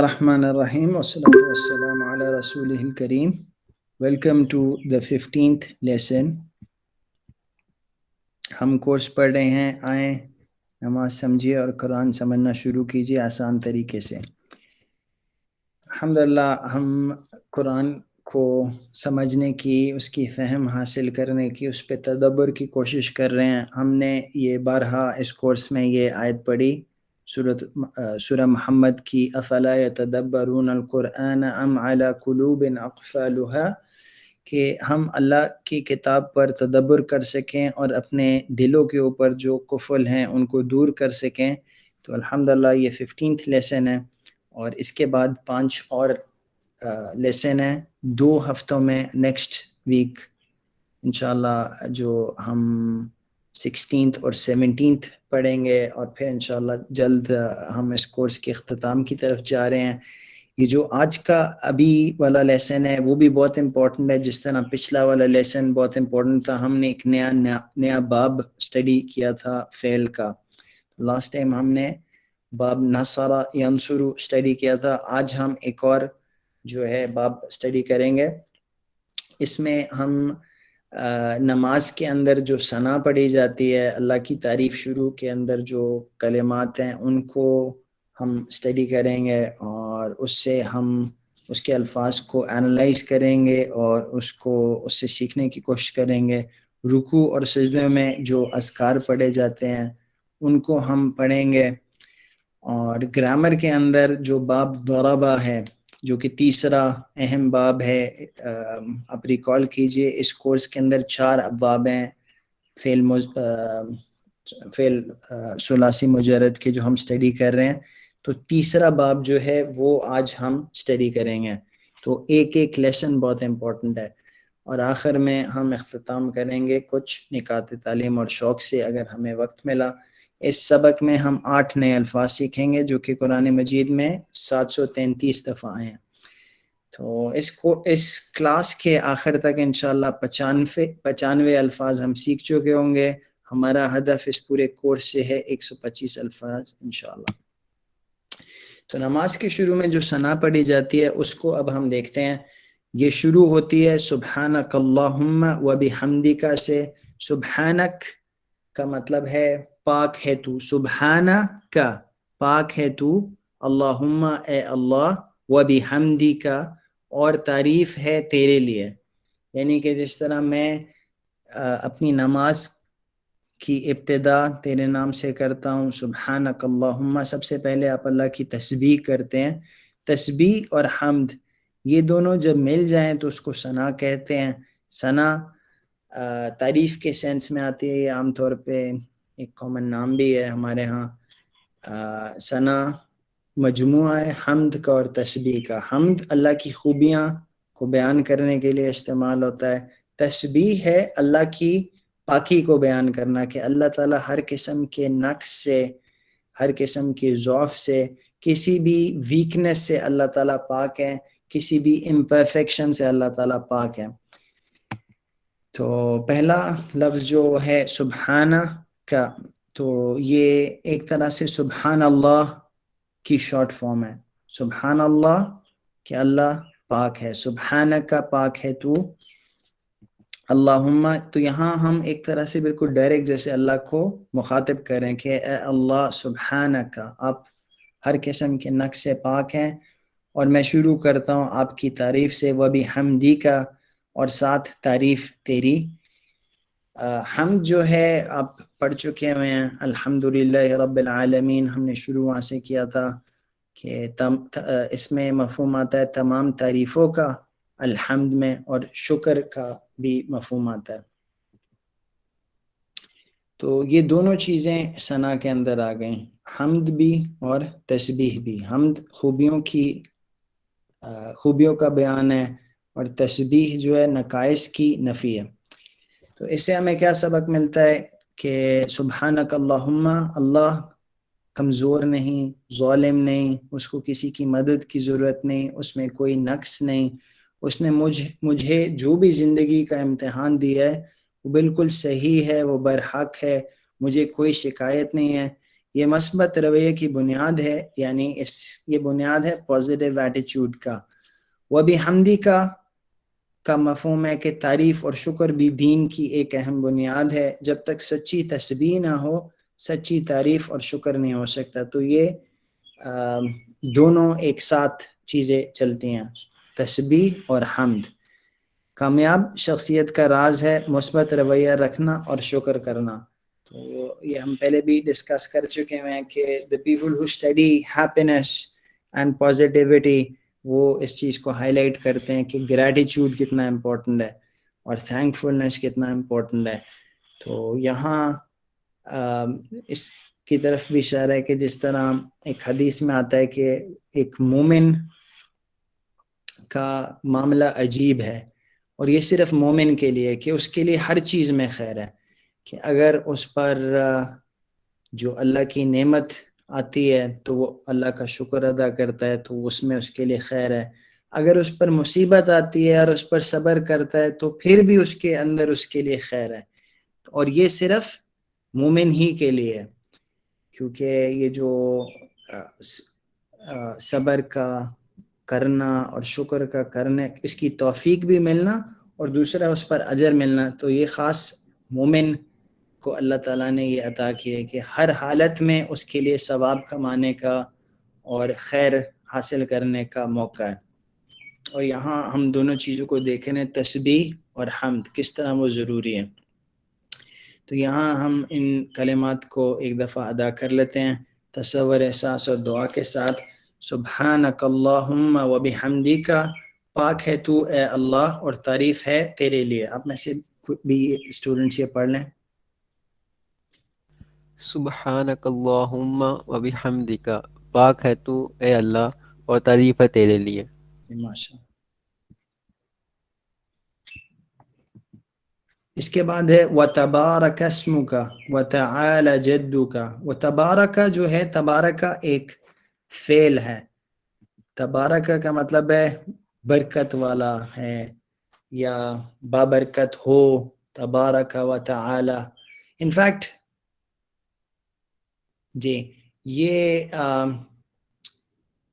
Rahman Ar-Rahim wassalatu wassalamu ala rasulihil kareem. Welcome to the 15th lesson. ہم course پڑھ رہے ہیں آئیں نماز سمجھیے اور قرآن سمجھنا شروع کیجیے آسان طریقے سے. الحمدللہ ہم قرآن کو سمجھنے کی، اس کی فہم حاصل کرنے کی، اس پہ تدبر کی کوشش کر رہے ہیں. ہم نے یہ بارہا اس کورس میں یہ آیت پڑھی سورہ محمد کی، افلا یتدبرون القرآن ام علی قلوب اقفالها، کہ ہم اللہ کی کتاب پر تدبر کر سکیں اور اپنے دلوں کے اوپر جو قفل ہیں ان کو دور کر سکیں. تو الحمدللہ یہ 15th لیسن ہے، اور اس کے بعد 5 اور لیسن ہیں 2 ہفتوں میں. نیکسٹ ویک انشاءاللہ جو ہم 16th اور 17th پڑھیں گے، اور پھر انشاءاللہ جلد ہم اس کورس کے اختتام کی طرف جا رہے ہیں. یہ جو آج کا ابھی والا لیسن ہے وہ بھی بہت امپورٹنٹ ہے، جس طرح پچھلا والا لیسن بہت امپورٹنٹ تھا. ہم نے ایک نیا باب سٹڈی کیا تھا فعل کا. لاسٹ ٹائم ہم نے باب نصر ینصر سٹڈی کیا تھا. آج ہم ایک اور جو ہے باب سٹڈی کریں گے. اس میں ہم نماز کے اندر جو ثنا پڑھی جاتی ہے، اللہ کی تعریف شروع کے اندر جو کلمات ہیں ان کو ہم سٹڈی کریں گے، اور اس سے ہم اس کے الفاظ کو انالائز کریں گے اور اس سے سیکھنے کی کوشش کریں گے. رکوع اور سجدے میں جو اذکار پڑھے جاتے ہیں ان کو ہم پڑھیں گے. اور گرامر کے اندر جو باب ضربہ ہے، جو کہ تیسرا اہم باب ہے، آپ ریکال کیجئے اس کورس کے اندر 4 ابواب ہیں فعل ثلاثی مجرد کے جو ہم سٹڈی کر رہے ہیں. تو تیسرا باب جو ہے وہ آج ہم سٹڈی کریں گے. تو ایک لیسن بہت امپورٹنٹ ہے. اور آخر میں ہم اختتام کریں گے کچھ نکات تعلیم اور شوق سے اگر ہمیں وقت ملا. اس سبق میں ہم 8 نئے الفاظ سیکھیں گے جو کہ قرآن مجید میں 733 دفعہ آئے ہیں. تو اس کلاس کے آخر تک انشاءاللہ 95 الفاظ ہم سیکھ چکے ہوں گے. ہمارا ہدف اس پورے کورس سے ہے 125 الفاظ انشاءاللہ. تو نماز کے شروع میں جو ثنا پڑھی جاتی ہے اس کو اب ہم دیکھتے ہیں. یہ شروع ہوتی ہے سبحانک اللہم و بحمدک سے. سبحانک کا مطلب ہے پاک ہے تو، سبحانک پاک ہے تو، اللہم اے اللہ، و بحمدک اور تعریف ہے تیرے لیے. یعنی کہ جس طرح میں اپنی نماز کی ابتدا تیرے نام سے کرتا ہوں، سبحانک اللہم، سب سے پہلے آپ اللہ کی تسبیح کرتے ہیں. تسبیح اور حمد یہ دونوں جب مل جائیں تو اس کو ثنا کہتے ہیں. ثنا تعریف کے سینس میں آتی ہے، یہ عام طور پہ ایک کامن نام بھی ہے ہمارے ہاں. ثنا مجموعہ ہے حمد کا اور تسبیح کا. حمد اللہ کی خوبیاں کو بیان کرنے کے لیے استعمال ہوتا ہے. تسبیح ہے اللہ کی پاکی کو بیان کرنا، کہ اللہ تعالیٰ ہر قسم کے نقص سے، ہر قسم کے ضعف سے، کسی بھی ویکنس سے اللہ تعالیٰ پاک ہے، کسی بھی امپرفیکشن سے اللہ تعالیٰ پاک ہے. تو پہلا لفظ جو ہے سبحانہ کا، تو یہ ایک طرح سے سبحان اللہ کی شارٹ فارم ہے. سبحان اللہ کہ اللہ پاک ہے، سبحانک کا پاک ہے تو، اللہم. تو یہاں ہم ایک طرح سے بالکل ڈائریکٹ جیسے اللہ کو مخاطب کریں کہ اے اللہ سبحانک، آپ ہر قسم کے نقص سے پاک ہیں، اور میں شروع کرتا ہوں آپ کی تعریف سے، وبحمدک اور ساتھ تعریف تیری. حمد جو ہے آپ پڑھ چکے ہوئے ہیں، الحمدللہ رب العالمین ہم نے شروع وہاں سے کیا تھا کہ اس میں مفہوم آتا ہے تمام تعریفوں کا الحمد میں، اور شکر کا بھی مفہوم آتا ہے. تو یہ دونوں چیزیں ثنا کے اندر آ گئیں، حمد بھی اور تسبیح بھی. حمد خوبیوں کا بیان ہے، اور تسبیح جو ہے نقائص کی نفی ہے. تو اس سے ہمیں کیا سبق ملتا ہے کہ سبحانک اللہم، اللہ کمزور نہیں، ظالم نہیں، اس کو کسی کی مدد کی ضرورت نہیں، اس میں کوئی نقص نہیں. اس نے مجھے جو بھی زندگی کا امتحان دیا ہے وہ بالکل صحیح ہے، وہ برحق ہے، مجھے کوئی شکایت نہیں ہے. یہ مثبت رویے کی بنیاد ہے، یعنی یہ بنیاد ہے پازیٹیو ایٹیچیوڈ کا. وہ بھی حمدی کا مفہوم ہے کہ تعریف اور شکر بھی دین کی ایک اہم بنیاد ہے. جب تک سچی تسبیح نہ ہو سچی تعریف اور شکر نہیں ہو سکتا. تو یہ دونوں ایک ساتھ چیزیں چلتی ہیں، تسبیح اور حمد. کامیاب شخصیت کا راز ہے مثبت رویہ رکھنا اور شکر کرنا. تو یہ ہم پہلے بھی ڈسکس کر چکے ہیں کہ the people who study happiness and positivity وہ اس چیز کو ہائی لائٹ کرتے ہیں کہ گریٹیچیوڈ کتنا امپورٹنٹ ہے اور تھینک فلنس کتنا امپورٹنٹ ہے. تو یہاں اس کی طرف بھی اشارہ ہے کہ جس طرح ایک حدیث میں آتا ہے کہ ایک مومن کا معاملہ عجیب ہے، اور یہ صرف مومن کے لیے کہ اس کے لیے ہر چیز میں خیر ہے. کہ اگر اس پر جو اللہ کی نعمت آتی ہے تو وہ اللہ کا شکر ادا کرتا ہے تو اس میں اس کے لیے خیر ہے. اگر اس پر مصیبت آتی ہے اور اس پر صبر کرتا ہے تو پھر بھی اس کے اندر اس کے لیے خیر ہے. اور یہ صرف مومن ہی کے لیے ہے، کیونکہ یہ جو صبر کا کرنا اور شکر کا کرنا، اس کی توفیق بھی ملنا اور دوسرا اس پر اجر ملنا، تو یہ خاص مومن کو اللہ تعالیٰ نے یہ عطا کی ہے کہ ہر حالت میں اس کے لیے ثواب کمانے کا اور خیر حاصل کرنے کا موقع ہے. اور یہاں ہم دونوں چیزوں کو دیکھیں ہیں، تسبیح اور حمد کس طرح وہ ضروری ہے. تو یہاں ہم ان کلمات کو ایک دفعہ ادا کر لیتے ہیں تصور، احساس اور دعا کے ساتھ. سبحانک اللہم و بحمدک، پاک ہے تو اے اللہ اور تعریف ہے تیرے لیے. آپ میں سے بھی اسٹوڈنٹس یہ پڑھ لیں. سبحانک اللہم و بحمدک، پاک ہے تو اے اللہ اور تعریف ہے تیرے لیے. ماشاء. اس کے بعد ہے وَتَبَارَكَ اسْمُكَ وَتَعَالَ جَدُّكَ. وَتَبَارَكَ جو ہے، تبارکہ ایک فعل ہے. تبارکہ کا مطلب ہے برکت والا ہے یا بابرکت ہو. تبارک و تعالی. ان فیکٹ جی یہ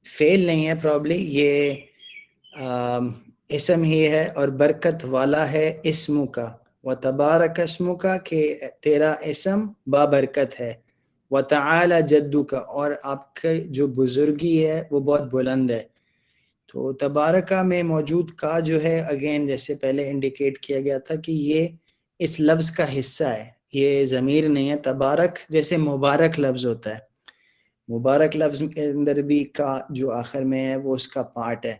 فعل نہیں ہے، پرابلی یہ اسم ہی ہے اور برکت والا ہے اسمو کا. وَتَبَارَكَ اسْمُكَ کہ تیرا اسم بابرکت ہے. وَتَعَالَ جَدُّكَ اور آپ کے جو بزرگی ہے وہ بہت بلند ہے. تو تبارکہ میں موجود کا جو ہے، اگین جیسے پہلے انڈیکیٹ کیا گیا تھا کہ یہ اس لفظ کا حصہ ہے، یہ ضمیر نہیں ہے. تبارک جیسے مبارک لفظ ہوتا ہے، مبارک لفظ کے اندر بھی کا جو آخر میں ہے وہ اس کا پارٹ ہے.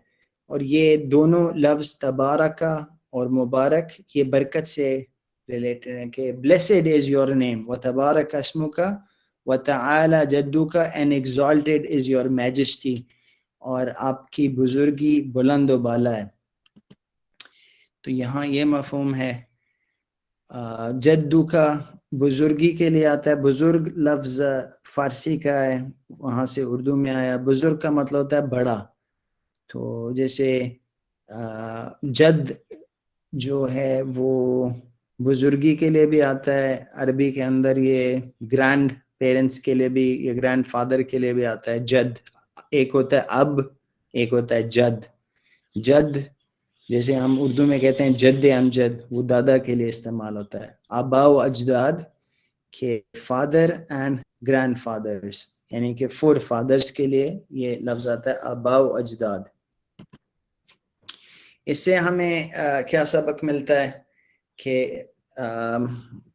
اور یہ دونوں لفظ تبارکہ اور مبارک یہ برکت سے ریلیٹڈ ہیں کہ blessed is your name وَتَبَارَكَ اسْمُكَ وَتَعَالَى جَدُّكَ and exalted is your majesty، اور آپ کی بزرگی بلند و بالا ہے. تو یہاں یہ مفہوم ہے. جدو کا بزرگی کے لیے آتا ہے. بزرگ لفظ فارسی کا ہے، وہاں سے اردو میں آیا. بزرگ کا مطلب ہوتا ہے بڑا. تو جیسے جد جو ہے وہ بزرگی کے لیے بھی آتا ہے. عربی کے اندر یہ گرینڈ پیرنٹس کے لیے بھی، یہ گرینڈ فادر کے لیے بھی آتا ہے جد. ایک ہوتا ہے اب، ایک ہوتا ہے جد. جد جیسے ہم اردو میں کہتے ہیں جد امجد، وہ دادا کے لیے استعمال ہوتا ہے. آبا و اجداد کے فادر اینڈ گرینڈ فادرز، یعنی کہ فور فادرز کے لیے یہ لفظ آتا ہے آبا و اجداد. اس سے ہمیں کیا سبق ملتا ہے کہ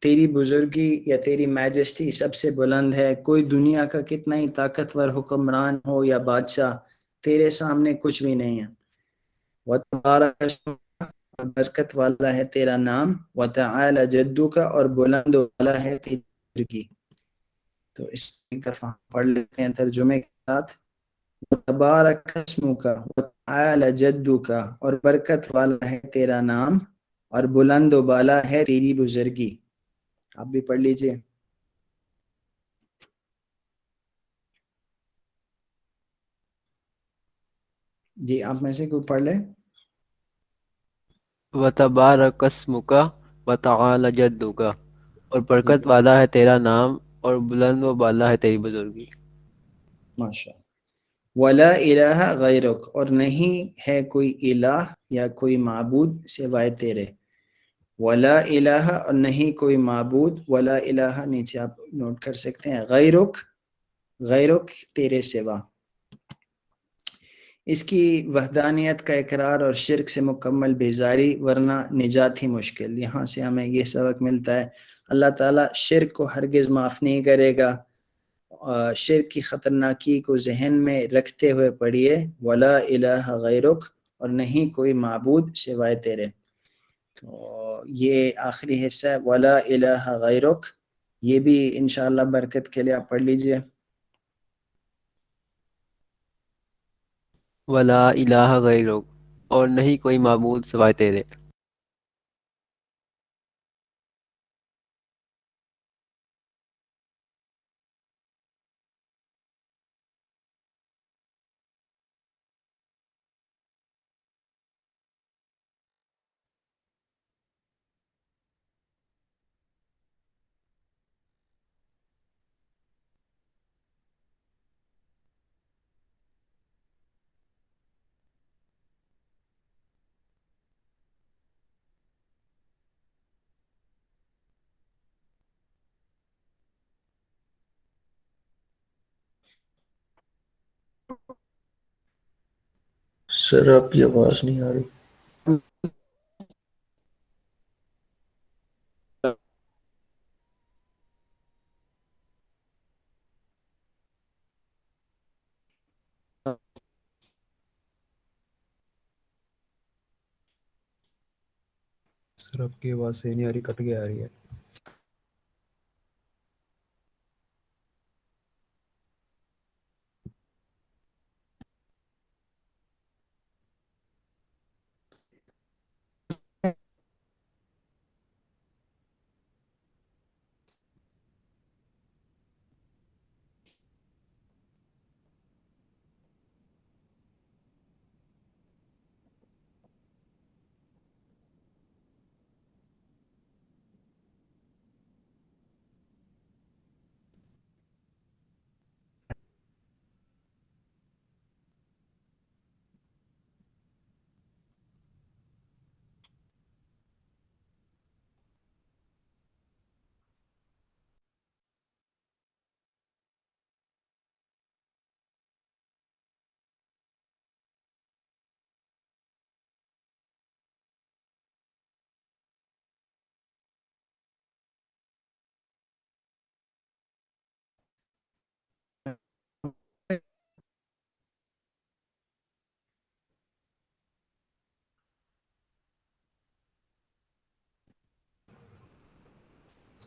تیری بزرگی یا تیری میجسٹی سب سے بلند ہے. کوئی دنیا کا کتنا ہی طاقتور حکمران ہو یا بادشاہ، تیرے سامنے کچھ بھی نہیں ہے. وَتَبَارَكَ اسْمُكَ اور برکت والا ہے تیرا نام. وَتَعَالَى جَدُّكَ اور بلند والا ہے تیری بزرگی. تو اس کا پڑھ لیتے ہیں ترجمے کے ساتھ. وَتَبَارَكَ اسْمُكَ وَتَعَالَى جَدُّكَ اور برکت والا ہے تیرا نام اور بلند و بالا ہے تیری بزرگی. آپ بھی پڑھ لیجئے. جی آپ میں سے کوئی پڑھ لے. وَتَبَارَكَ اسْمُكَ وَتَعَالَى جَدُّكَ اور جی برکت والا ہے تیرا نام اور بلند و بالا ہے تیری بزرگی. ماشاء اللہ. ولا الہ غیرک، اور نہیں ہے کوئی الہ یا کوئی معبود سوائے تیرے. ولا الہ، اور نہیں کوئی معبود. ولا الہ نیچے آپ نوٹ کر سکتے ہیں. غیرک، غیرک تیرے سوا. اس کی وحدانیت کا اقرار اور شرک سے مکمل بیزاری، ورنہ نجات ہی مشکل. یہاں سے ہمیں یہ سبق ملتا ہے اللہ تعالیٰ شرک کو ہرگز معاف نہیں کرے گا. شرک کی خطرناکی کو ذہن میں رکھتے ہوئے پڑھیے ولا الہ غیرک، اور نہیں کوئی معبود سوائے تیرے. تو یہ آخری حصہ ہے ولا الہ غیرک، یہ بھی انشاءاللہ برکت کے لیے آپ پڑھ لیجئے. ولا الہ غیرک، اور نہیں کوئی معبود سوائے تیرے. سر آپ کی آواز نہیں آ رہی. سر آپ کی آواز صحیح نہیں آ رہی، کٹ کے آ رہی ہے.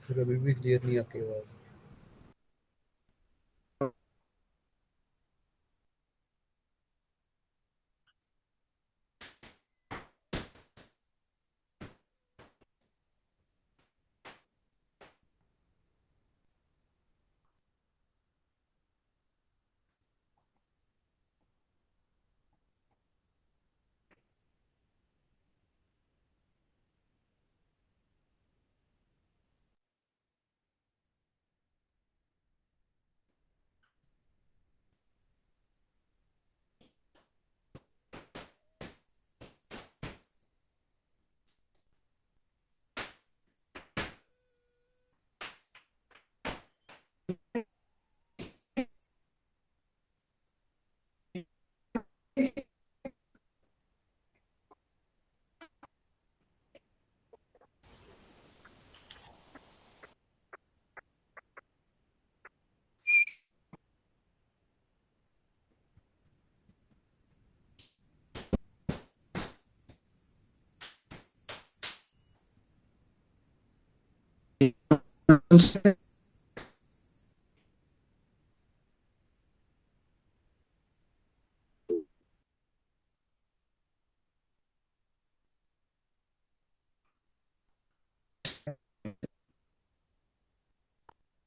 سر ابھی بھی کلیئر نہیں آپ کی آواز.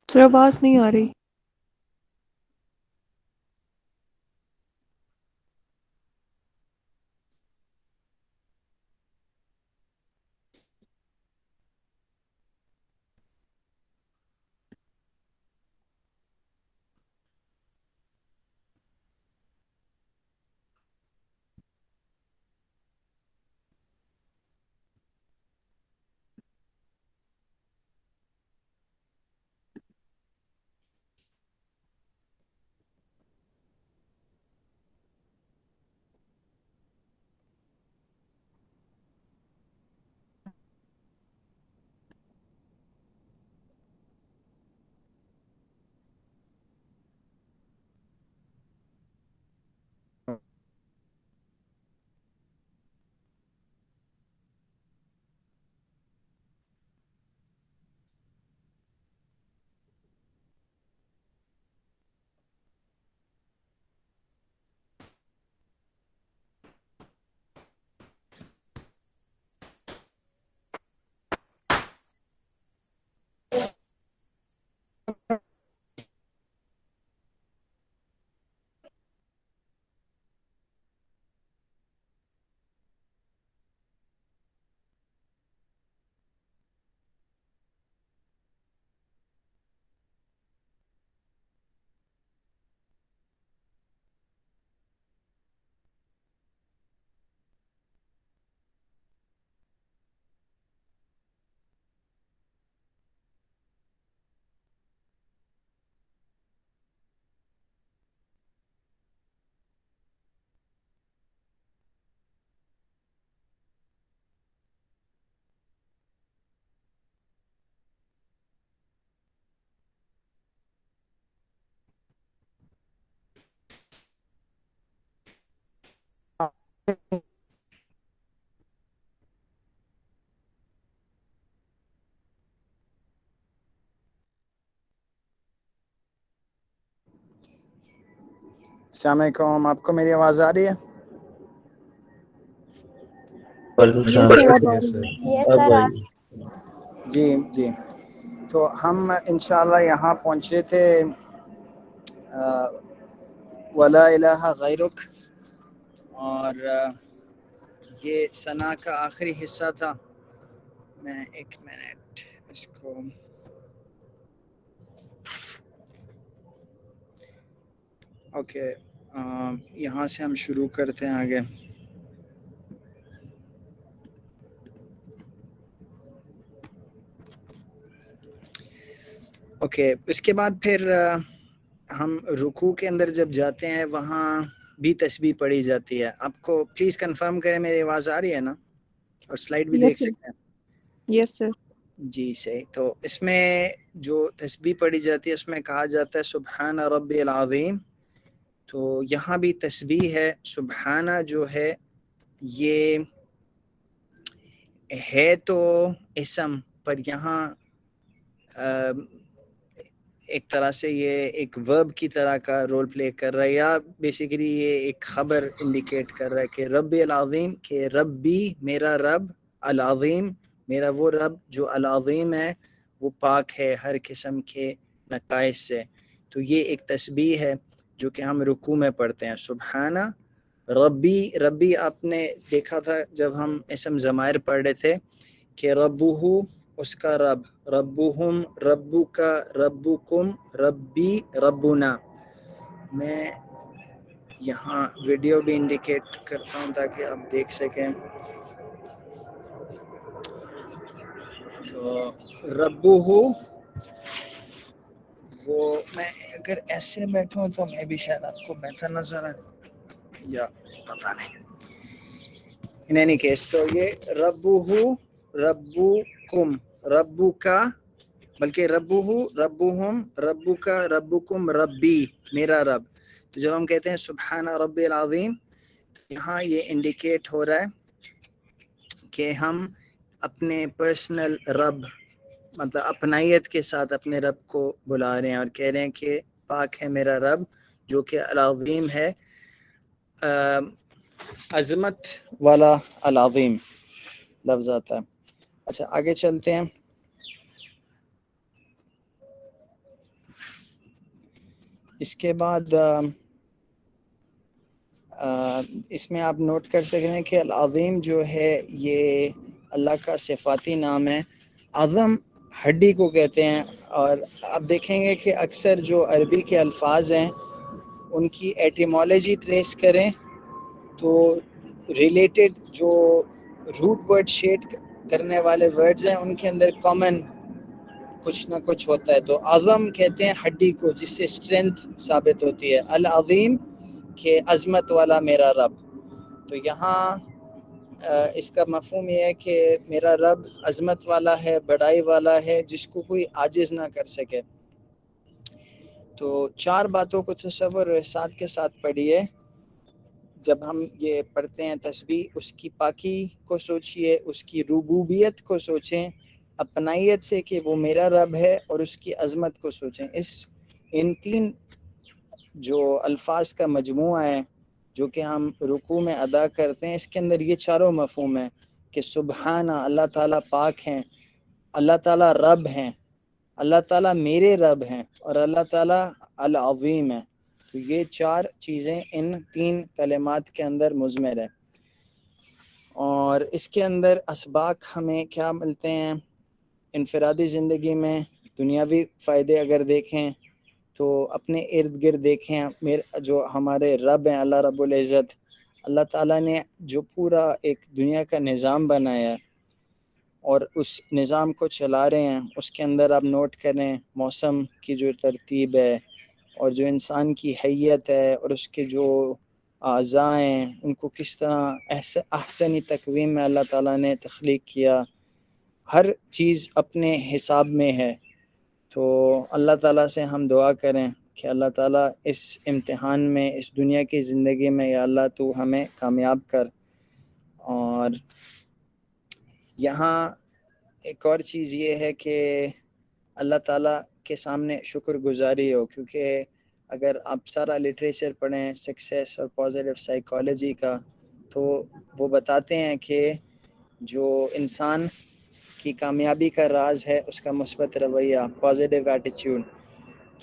سر آواز نہیں آ رہی. السلام علیکم، آپ کو میری آواز آ رہی ہے؟ جی جی، تو ہم انشاءاللہ یہاں پہنچے تھے ولا الہ غیرک، اور یہ ثنا کا آخری حصہ تھا. میں ایک منٹ اس کو اوکے یہاں سے ہم شروع کرتے ہیں آگے. اوکے، اس کے بعد پھر ہم رکوع کے اندر جب جاتے ہیں وہاں بھی تسبیح پڑھی جاتی ہے. آپ کو پلیز کنفرم کریں میری آواز آ رہی ہے نا، اور سلائیڈ بھی دیکھ سکتے ہیں؟ یس سر. جی صحیح. تو اس میں جو تسبیح پڑھی جاتی ہے اس میں کہا جاتا ہے سبحان ربی العظیم. تو یہاں بھی تسبیح ہے. سبحانہ جو ہے یہ ہے تو اسم، پر یہاں ایک طرح سے یہ ایک ورب کی طرح کا رول پلے کر رہا ہے، یا بیسیکلی یہ ایک خبر انڈیکیٹ کر رہا ہے کہ رب العظیم، کہ ربی میرا رب، العظیم میرا وہ رب جو العظیم ہے، وہ پاک ہے ہر قسم کے نقائص سے. تو یہ ایک تسبیح ہے جو کہ ہم رکوع میں پڑھتے ہیں. سبحانہ ربی، ربی آپ نے دیکھا تھا جب ہم اسم ضمائر پڑھ رہے تھے کہ ربہ اس کا رب، ربہم ربو کا ربکم ربی ربنا. میں یہاں ویڈیو بھی انڈیکیٹ کرتا ہوں تاکہ آپ دیکھ سکیں. تو ربہ وہ، میں اگر ایسے بیٹھوں تو میں بھی شاید آپ کو بہتر نظر ہے، یا پتہ نہیں. ان اینی کیس تو یہ ربہ ربکم ربو کا، بلکہ ربہ ربہم ربو کا ربکم ربی میرا رب. تو جب ہم کہتے ہیں سبحان ربی العظیم، تو یہاں یہ انڈیکیٹ ہو رہا ہے کہ ہم اپنے پرسنل رب، مطلب اپنائیت کے ساتھ اپنے رب کو بلا رہے ہیں اور کہہ رہے ہیں کہ پاک ہے میرا رب جو کہ العظیم ہے، عظمت والا العظیم لفظ آتا ہے. اچھا آگے چلتے ہیں. اس کے بعد اس میں آپ نوٹ کر سکتے ہیں کہ العظیم جو ہے یہ اللہ کا صفاتی نام ہے. عظم ہڈی کو کہتے ہیں، اور آپ دیکھیں گے کہ اکثر جو عربی کے الفاظ ہیں ان کی ایٹیمالوجی ٹریس کریں تو ریلیٹڈ جو روٹ ورڈ شیڈ کرنے والے ورڈز ہیں ان کے اندر کامن کچھ نہ کچھ ہوتا ہے. تو عظم کہتے ہیں ہڈی کو جس سے اسٹرینتھ ثابت ہوتی ہے. العظیم کہ عظمت والا میرا رب. تو یہاں اس کا مفہوم یہ ہے کہ میرا رب عظمت والا ہے، بڑائی والا ہے، جس کو کوئی عاجز نہ کر سکے. تو 4 باتوں کو تصور و احساس کے ساتھ پڑھیے جب ہم یہ پڑھتے ہیں تسبیح. اس کی پاکی کو سوچئے، اس کی ربوبیت کو سوچیں اپنائیت سے کہ وہ میرا رب ہے، اور اس کی عظمت کو سوچیں. ان 3 جو الفاظ کا مجموعہ ہے جو کہ ہم رکوع میں ادا کرتے ہیں، اس کے اندر یہ چاروں مفہوم ہیں کہ سبحانہ اللہ تعالیٰ پاک ہیں، اللہ تعالیٰ رب ہیں، اللہ تعالیٰ میرے رب ہیں، اور اللہ تعالیٰ العظیم ہے. تو یہ 4 چیزیں ان 3 کلمات کے اندر مضمر ہے. اور اس کے اندر اسباق ہمیں کیا ملتے ہیں انفرادی زندگی میں؟ دنیاوی فائدے اگر دیکھیں تو اپنے ارد گرد دیکھیں، جو ہمارے رب ہیں اللہ رب العزت، اللہ تعالیٰ نے جو پورا ایک دنیا کا نظام بنایا اور اس نظام کو چلا رہے ہیں، اس کے اندر آپ نوٹ کریں موسم کی جو ترتیب ہے، اور جو انسان کی حیت ہے، اور اس کے جو اعضاء ہیں ان کو کس طرح احسنی تقویم میں اللہ تعالیٰ نے تخلیق کیا. ہر چیز اپنے حساب میں ہے. تو اللہ تعالیٰ سے ہم دعا کریں کہ اللہ تعالیٰ اس امتحان میں، اس دنیا کی زندگی میں، یا اللہ تو ہمیں کامیاب کر. اور یہاں ایک اور چیز یہ ہے کہ اللہ تعالیٰ کے سامنے شکر گزاری ہو، کیونکہ اگر آپ سارا لٹریچر پڑھیں سکسیس اور پازیٹیو سائیکالوجی کا، تو وہ بتاتے ہیں کہ جو انسان کی کامیابی کا راز ہے اس کا مثبت رویہ، پازیٹیو ایٹیچیوڈ.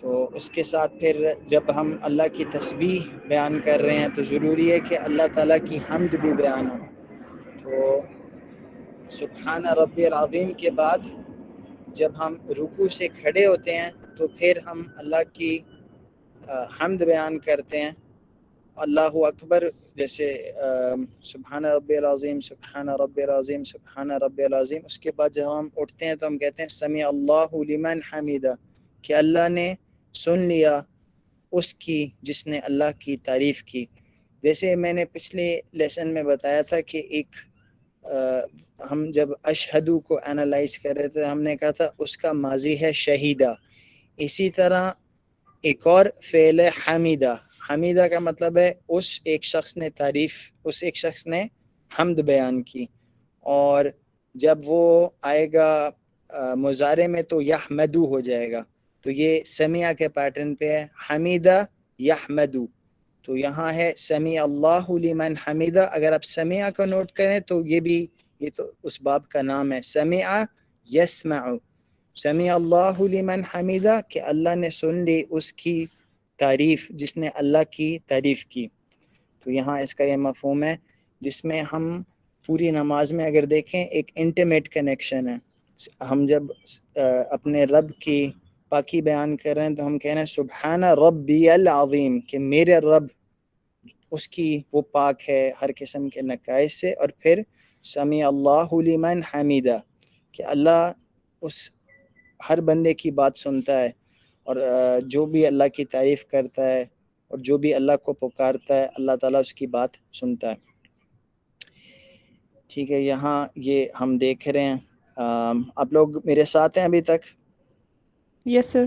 تو اس کے ساتھ پھر جب ہم اللہ کی تسبیح بیان کر رہے ہیں تو ضروری ہے کہ اللہ تعالیٰ کی حمد بھی بیان ہو. تو سبحان ربی العظیم کے بعد جب ہم رکوع سے کھڑے ہوتے ہیں تو پھر ہم اللہ کی حمد بیان کرتے ہیں، اللہ اکبر، جیسے سبحان ربی العظیم سبحان ربی العظیم سبحان ربی العظیم. اس کے بعد جب ہم اٹھتے ہیں تو ہم کہتے ہیں سمیع اللہ لمن حمیدہ، کہ اللہ نے سن لیا اس کی جس نے اللہ کی تعریف کی. جیسے میں نے پچھلے لیسن میں بتایا تھا کہ ایک ہم جب اشہدو کو انالائز کر رہے تھے ہم نے کہا تھا اس کا ماضی ہے شہیدہ. اسی طرح ایک اور فعل ہے حمیدہ. حمیدہ کا مطلب ہے اس ایک شخص نے تعریف، اس ایک شخص نے حمد بیان کی. اور جب وہ آئے گا مضارع میں تو یحمدو ہو جائے گا. تو یہ سمیع کے پیٹرن پہ ہے، حمیدہ یحمدو. تو یہاں ہے سمیع اللہ لمن حمیدہ. اگر آپ سمیع کو نوٹ کریں تو یہ تو اس باب کا نام ہے، سمیع یسمع. سمیع اللہ لمن حمیدہ کہ اللہ نے سن لی اس کی تعریف جس نے اللہ کی تعریف کی. تو یہاں اس کا یہ مفہوم ہے جس میں ہم پوری نماز میں اگر دیکھیں ایک انٹیمیٹ کنیکشن ہے. ہم جب اپنے رب کی پاکی بیان کر رہے ہیں تو ہم کہہ رہے ہیں سبحان ربی العظیم، کہ میرے رب اس کی وہ پاک ہے ہر قسم کے نقائص سے. اور پھر سمیع اللہ لمن حمیدہ کہ اللہ اس ہر بندے کی بات سنتا ہے، اور جو بھی اللہ کی تعریف کرتا ہے اور جو بھی اللہ کو پکارتا ہے اللہ تعالیٰ اس کی بات سنتا ہے. ٹھیک ہے، یہاں یہ ہم دیکھ رہے ہیں. آپ لوگ میرے ساتھ ہیں ابھی تک؟ یس سر.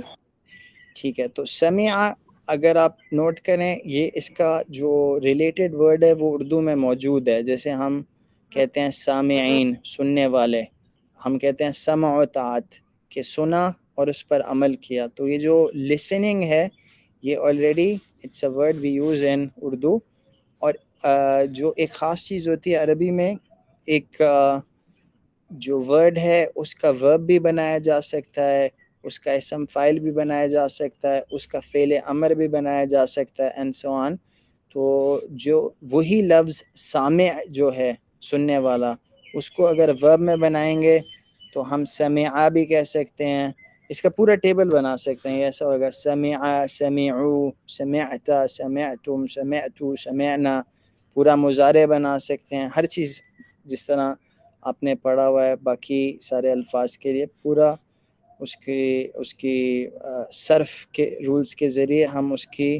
ٹھیک ہے، تو سمیع اگر آپ نوٹ کریں یہ اس کا جو ریلیٹڈ ورڈ ہے وہ اردو میں موجود ہے. جیسے ہم کہتے ہیں سامعین، سننے والے. ہم کہتے ہیں سمع و طاعت، کہ سنا اور اس پر عمل کیا. تو یہ جو لسننگ ہے یہ already it's a word we use in Urdu. اور جو ایک خاص چیز ہوتی ہے عربی میں، ایک جو ورڈ ہے اس کا ورب بھی بنایا جا سکتا ہے، اس کا اسم فاعل بھی بنایا جا سکتا ہے، اس کا فعل امر بھی بنایا جا سکتا ہے اینڈ سو آن. تو جو وہی لفظ سامع جو ہے سننے والا، اس کو اگر ورب میں بنائیں گے تو ہم سمعا بھی کہہ سکتے ہیں. اس کا پورا ٹیبل بنا سکتے ہیں. ایسا ہوگا سمعا، سمعو، سمعتا، سمعتم، سمعتو، سمعنا. پورا مضارع بنا سکتے ہیں. ہر چیز جس طرح آپ نے پڑھا ہوا ہے باقی سارے الفاظ کے لیے پورا اس کی صرف کے رولز کے ذریعے ہم اس کی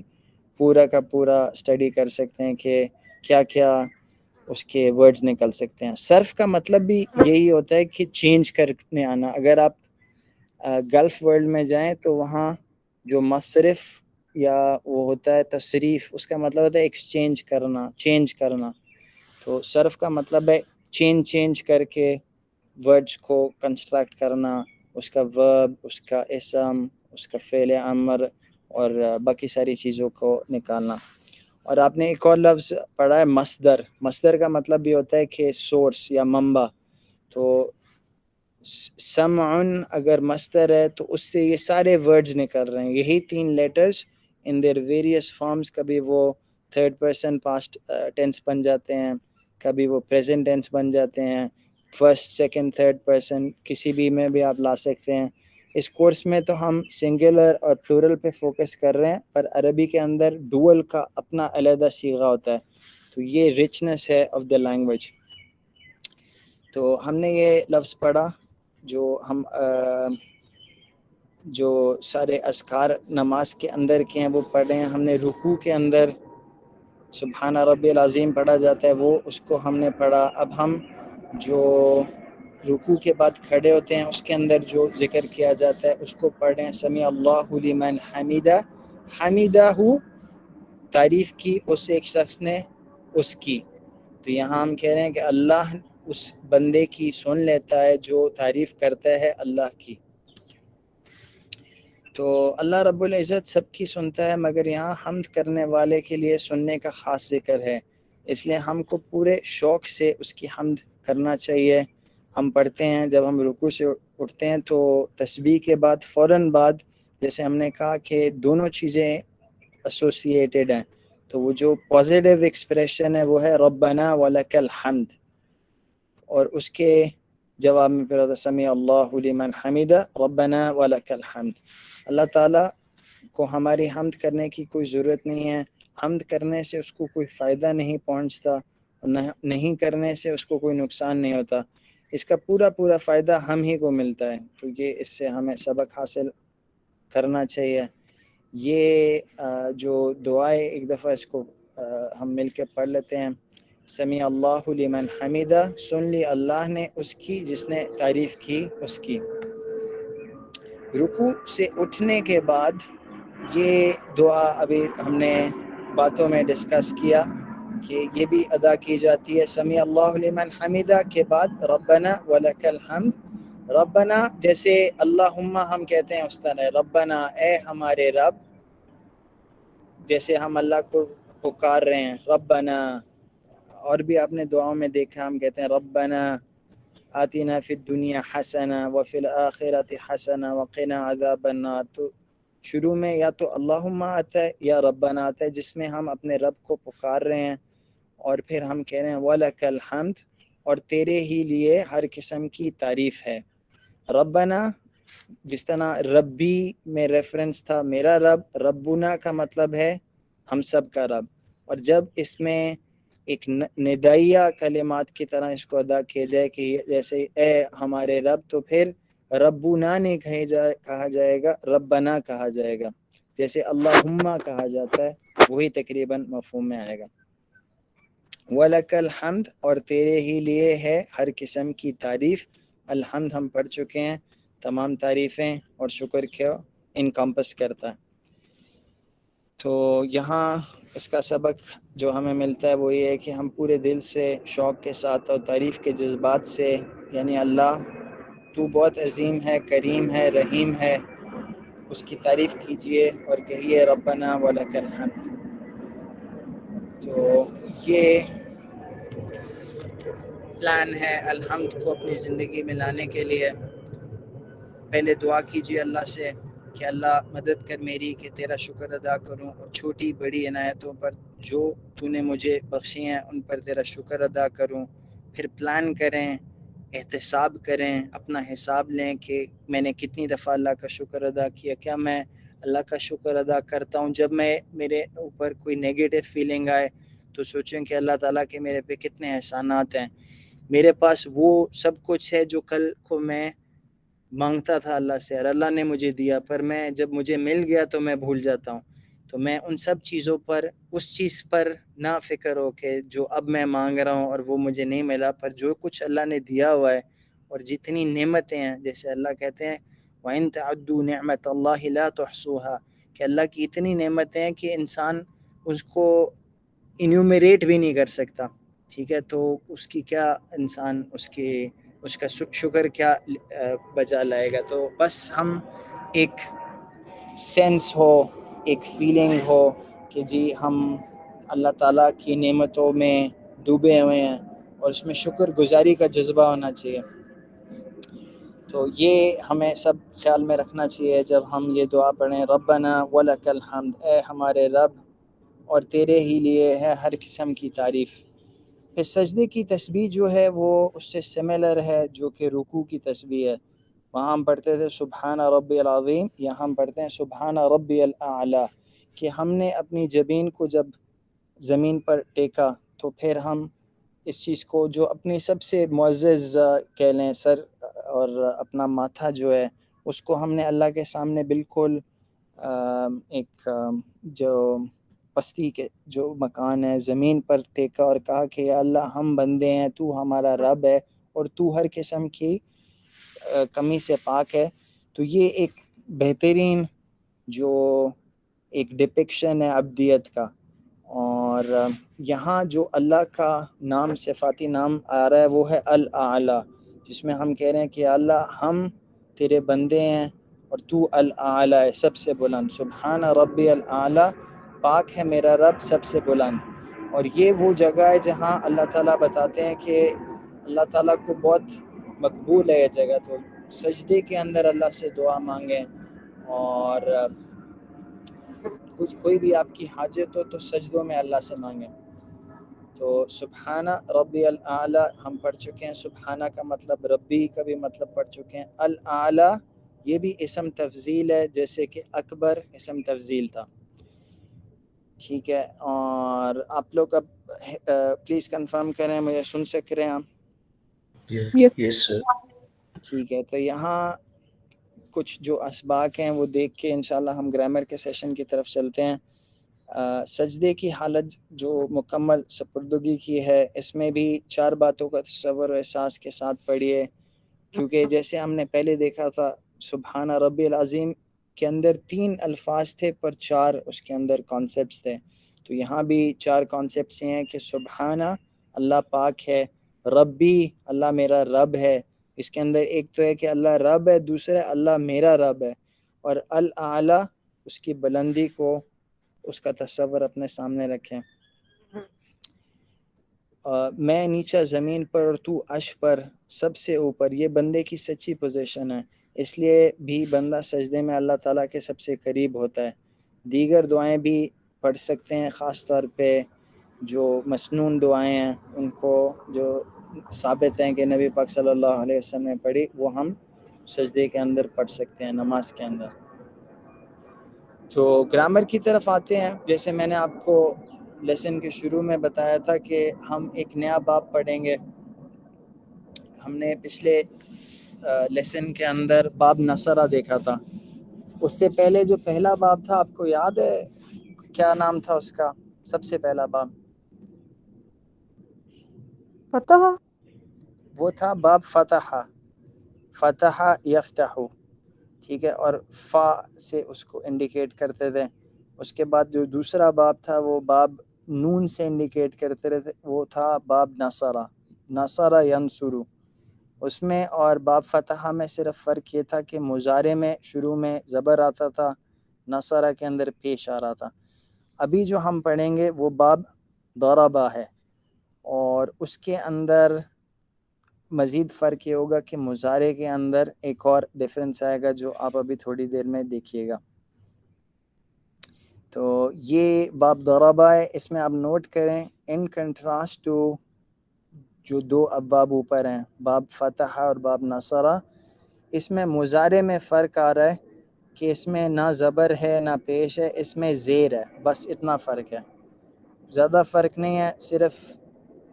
پورا کا پورا اسٹڈی کر سکتے ہیں کہ کیا کیا اس کے ورڈز نکل سکتے ہیں. صرف کا مطلب بھی یہی ہوتا ہے کہ چینج کرنے آنا. اگر آپ گلف ورلڈ میں جائیں تو وہاں جو مصرف یا وہ ہوتا ہے تصریف، اس کا مطلب ہوتا ہے ایکسچینج کرنا، چینج کرنا. تو صرف کا مطلب ہے چینج کر کے ورڈز کو کنسٹرکٹ کرنا، اس کا ورب، اس کا اسم، اس کا فعل امر اور باقی ساری چیزوں کو نکالنا. اور آپ نے ایک اور لفظ پڑھا ہے مصدر. مصدر کا مطلب بھی ہوتا ہے کہ سورس یا منبع. تو سمعن اگر مصدر ہے تو اس سے یہ سارے ورڈز نکل رہے ہیں، یہی 3 لیٹرز ان دیر ویریس فارمز. کبھی وہ تھرڈ پرسن پاسٹ ٹینس بن جاتے ہیں، کبھی وہ پریزنٹ ٹینس بن جاتے ہیں، فرسٹ، سیکنڈ، تھرڈ پرسن کسی بھی میں بھی آپ لا سکتے ہیں. اس کورس میں تو ہم سنگولر اور پلورل پہ فوکس کر رہے ہیں، پر عربی کے اندر ڈوئل کا اپنا علیحدہ صیغہ ہوتا ہے. تو یہ رچنس ہے آف دا لینگویج. تو ہم نے یہ لفظ پڑھا جو ہم جو سارے اذکار نماز کے اندر کے ہیں وہ پڑھے ہیں. ہم نے رکوع کے اندر سبحان ربی العظیم پڑھا جاتا ہے، وہ اس کو ہم نے پڑھا. اب ہم جو رکوع کے بعد کھڑے ہوتے ہیں اس کے اندر جو ذکر کیا جاتا ہے اس کو پڑھیں. سمیع اللہ لمن حمیدہ. حمیدہ تعریف کی اس ایک شخص نے اس کی. تو یہاں ہم کہہ رہے ہیں کہ اللہ اس بندے کی سن لیتا ہے جو تعریف کرتا ہے اللہ کی. تو اللہ رب العزت سب کی سنتا ہے، مگر یہاں حمد کرنے والے کے لیے سننے کا خاص ذکر ہے، اس لیے ہم کو پورے شوق سے اس کی حمد کرنا چاہیے۔ ہم پڑھتے ہیں جب ہم رکوع سے اٹھتے ہیں تو تسبیح کے بعد فوراً بعد، جیسے ہم نے کہا کہ دونوں چیزیں ایسوسیٹیڈ ہیں، تو وہ جو پازیٹیو ایکسپریشن ہے وہ ہے ربنا ولک الحمد، اور اس کے جواب میں پھر سمیع اللہ لمن حمدہ ربنا ولک الحمد۔ اللہ تعالیٰ کو ہماری حمد کرنے کی کوئی ضرورت نہیں ہے، حمد کرنے سے اس کو کوئی فائدہ نہیں پہنچتا، نہیں کرنے سے اس کو کوئی نقصان نہیں ہوتا، اس کا پورا فائدہ ہم ہی کو ملتا ہے۔ تو یہ اس سے ہمیں سبق حاصل کرنا چاہیے۔ یہ جو دعائیں ایک دفعہ اس کو ہم مل کے پڑھ لیتے ہیں۔ سمیع اللہ لمن حمدہ، سن لی اللہ نے اس کی جس نے تعریف کی اس کی۔ رکوع سے اٹھنے کے بعد یہ دعا ابھی ہم نے باتوں میں ڈسکس کیا کہ یہ بھی ادا کی جاتی ہے۔ سمیع اللہ لمن حمدہ کے بعد ربنا ولک الحمد۔ ربنا جیسے اللہم ہم کہتے ہیں اس طرح ربنا، اے ہمارے رب، جیسے ہم اللہ کو پکار رہے ہیں ربنا۔ اور بھی آپ نے دعاؤں میں دیکھا ہم کہتے ہیں ربنا آتنا فی الدنیا حسنہ وفی الآخرۃ حسنہ وقنا عذاب النار۔ تو شروع میں یا تو اللہم آتا ہے یا ربنا آتا ہے، جس میں ہم اپنے رب کو پکار رہے ہیں، اور پھر ہم کہہ رہے ہیں وَلَكَ الْحَمْدُ، اور تیرے ہی لیے ہر قسم کی تعریف ہے۔ ربنا جس طرح ربی میں ریفرنس تھا میرا رب، ربنا کا مطلب ہے ہم سب کا رب، اور جب اس میں ایک ندائیہ کلمات کی طرح اس کو ادا کیا جائے کہ جیسے اے ہمارے رب، تو پھر ربنا نہیں کہا جائے گا، ربنا کہا جائے گا، جیسے اللہم کہا جاتا ہے وہی تقریباً مفہوم میں آئے گا۔ وَلَكَ الْحَمْدُ، اور تیرے ہی لیے ہے ہر قسم کی تعریف۔ الحمد ہم پڑھ چکے ہیں، تمام تعریفیں اور شکر کو انکمپس کرتا ہے۔ تو یہاں اس کا سبق جو ہمیں ملتا ہے وہ یہ ہے کہ ہم پورے دل سے، شوق کے ساتھ اور تعریف کے جذبات سے، یعنی اللہ تو بہت عظیم ہے، کریم ہے، رحیم ہے، اس کی تعریف کیجئے اور کہیے ربنا ولک الحمد۔ تو یہ پلان ہے الحمد کو اپنی زندگی میں لانے کے لیے۔ پہلے دعا کیجئے اللہ سے کہ اللہ مدد کر میری کہ تیرا شکر ادا کروں، اور چھوٹی بڑی عنایتوں پر جو تو نے مجھے بخشی ہیں ان پر تیرا شکر ادا کروں۔ پھر پلان کریں، احتساب کریں، اپنا حساب لیں کہ میں نے کتنی دفعہ اللہ کا شکر ادا کیا، کیا میں اللہ کا شکر ادا کرتا ہوں۔ جب میں میرے اوپر کوئی نیگیٹو فیلنگ آئے تو سوچیں کہ اللہ تعالیٰ کے میرے پہ کتنے احسانات ہیں، میرے پاس وہ سب کچھ ہے جو کل کو میں مانگتا تھا اللہ سے اور اللہ نے مجھے دیا، پر میں جب مجھے مل گیا تو میں بھول جاتا ہوں۔ تو میں ان سب چیزوں پر، اس چیز پر نہ فکر ہو کہ جو اب میں مانگ رہا ہوں اور وہ مجھے نہیں ملا، پر جو کچھ اللہ نے دیا ہوا ہے اور جتنی نعمتیں ہیں، جیسے اللہ کہتے ہیں وَإِن تَعُدُّوا نِعْمَةَ اللَّهِ لَا تُحْصُوهَا، کہ اللہ کی اتنی نعمتیں ہیں کہ انسان اس کو انیومریٹ بھی نہیں کر سکتا، ٹھیک ہے؟ تو اس کی کیا انسان اس کا شکر کیا بجا لائے گا۔ تو بس ہم ایک سینس ہو، ایک فیلنگ ہو کہ جی ہم اللہ تعالیٰ کی نعمتوں میں ڈوبے ہوئے ہیں، اور اس میں شکر گزاری کا جذبہ ہونا چاہیے۔ تو یہ ہمیں سب خیال میں رکھنا چاہیے جب ہم یہ دعا پڑھیں ربنا ولک الحمد، اے ہمارے رب اور تیرے ہی لیے ہے ہر قسم کی تعریف۔ پھر سجدے کی تسبیح جو ہے وہ اس سے سملر ہے جو کہ رکوع کی تسبیح ہے۔ وہاں ہم پڑھتے تھے سبحان ربی العظیم، یہاں ہم پڑھتے ہیں سبحان ربی الاعلی، کہ ہم نے اپنی جبین کو جب زمین پر ٹیکا تو پھر ہم اس چیز کو جو اپنی سب سے معزز کہہ لیں سر اور اپنا ماتھا جو ہے اس کو ہم نے اللہ کے سامنے بالکل ایک جو پستی کے جو مکان ہے زمین پر ٹیکا اور کہا کہ یا اللہ ہم بندے ہیں، تو ہمارا رب ہے اور تو ہر قسم کی کمی سے پاک ہے۔ تو یہ ایک بہترین جو ایک ڈپکشن ہے عبدیت کا، اور یہاں جو اللہ کا نام صفاتی نام آ رہا ہے وہ ہے الاعلی، جس میں ہم کہہ رہے ہیں کہ اللہ ہم تیرے بندے ہیں اور تو الاعلی ہے، سب سے بلند. سبحان ربی الاعلی، پاک ہے میرا رب سب سے بلند. اور یہ وہ جگہ ہے جہاں اللہ تعالیٰ بتاتے ہیں کہ اللہ تعالیٰ کو بہت مقبول ہے یہ جگہ. تو سجدے کے اندر اللہ سے دعا مانگیں، اور کوئی بھی آپ کی حاجت ہو تو سجدوں میں اللہ سے مانگیں. تو سبحانہ ربی الاعلی ہم پڑھ چکے ہیں. سبحانہ کا مطلب ربی کا بھی مطلب پڑھ چکے ہیں. الاعلی یہ بھی اسم تفضیل ہے، جیسے کہ اکبر اسم تفضیل تھا. ٹھیک ہے، اور آپ لوگ اب پلیز کنفرم کریں مجھے سن سک رہے ہیں آپ؟ Yes. Yes, sir. ٹھیک ہے، تو یہاں کچھ جو اسباق ہیں وہ دیکھ کے انشاءاللہ ہم گرامر کے سیشن کی طرف چلتے ہیں. سجدے کی حالت جو مکمل سپردگی کی ہے، اس میں بھی 4 باتوں کا تصور و احساس کے ساتھ پڑھیے، کیونکہ جیسے ہم نے پہلے دیکھا تھا سبحان ربی العظیم کے اندر 3 الفاظ تھے پر 4 اس کے اندر کانسیپٹس تھے. تو یہاں بھی 4 کانسیپٹس ہیں کہ سبحانہ اللہ پاک ہے، ربی اللہ میرا رب ہے. اس کے اندر ایک تو ہے کہ اللہ رب ہے، دوسرا اللہ میرا رب ہے، اور الاعلی اس کی بلندی کو، اس کا تصور اپنے سامنے رکھیں. میں نیچا زمین پر اور تو عرش پر سب سے اوپر، یہ بندے کی سچی پوزیشن ہے، اس لیے بھی بندہ سجدے میں اللہ تعالیٰ کے سب سے قریب ہوتا ہے. دیگر دعائیں بھی پڑھ سکتے ہیں، خاص طور پہ جو مسنون دعائیں ہیں ان کو جو ثابت ہیں کہ نبی پاک صلی اللہ علیہ وسلم نے پڑھی، وہ ہم سجدے کے اندر پڑھ سکتے ہیں نماز کے اندر. تو گرامر کی طرف آتے ہیں. جیسے میں نے آپ کو لیسن کے شروع میں بتایا تھا کہ ہم ایک نیا باب پڑھیں گے. ہم نے پچھلے لیسن کے اندر باب نصرہ دیکھا تھا. اس سے پہلے جو پہلا باب تھا، آپ کو یاد ہے کیا نام تھا اس کا؟ سب سے پہلا باب فتح. وہ تھا باب فتح، فتح یفتح. ٹھیک ہے، اور فا سے اس کو انڈیکیٹ کرتے تھے. اس کے بعد جو دوسرا باب تھا وہ باب نون سے انڈیکیٹ کرتے رہتے، وہ تھا باب نصرہ، نصرہ ینصرو. اس میں اور باب فتح میں صرف فرق یہ تھا کہ مضارع میں شروع میں زبر آتا تھا، نصرہ کے اندر پیش آ رہا تھا. ابھی جو ہم پڑھیں گے وہ باب ضربہ ہے، اور اس کے اندر مزید فرق یہ ہوگا کہ مضارع کے اندر ایک اور ڈیفرنس آئے گا جو آپ ابھی تھوڑی دیر میں دیکھیے گا. تو یہ باب ضربہ ہے. اس میں آپ نوٹ کریں ان کنٹراسٹ ٹو جو 2 ابواب اوپر ہیں، باب فتح اور باب نصرہ، اس میں مضارع میں فرق آ رہا ہے کہ اس میں نہ زبر ہے نہ پیش ہے، اس میں زیر ہے، بس اتنا فرق ہے، زیادہ فرق نہیں ہے. صرف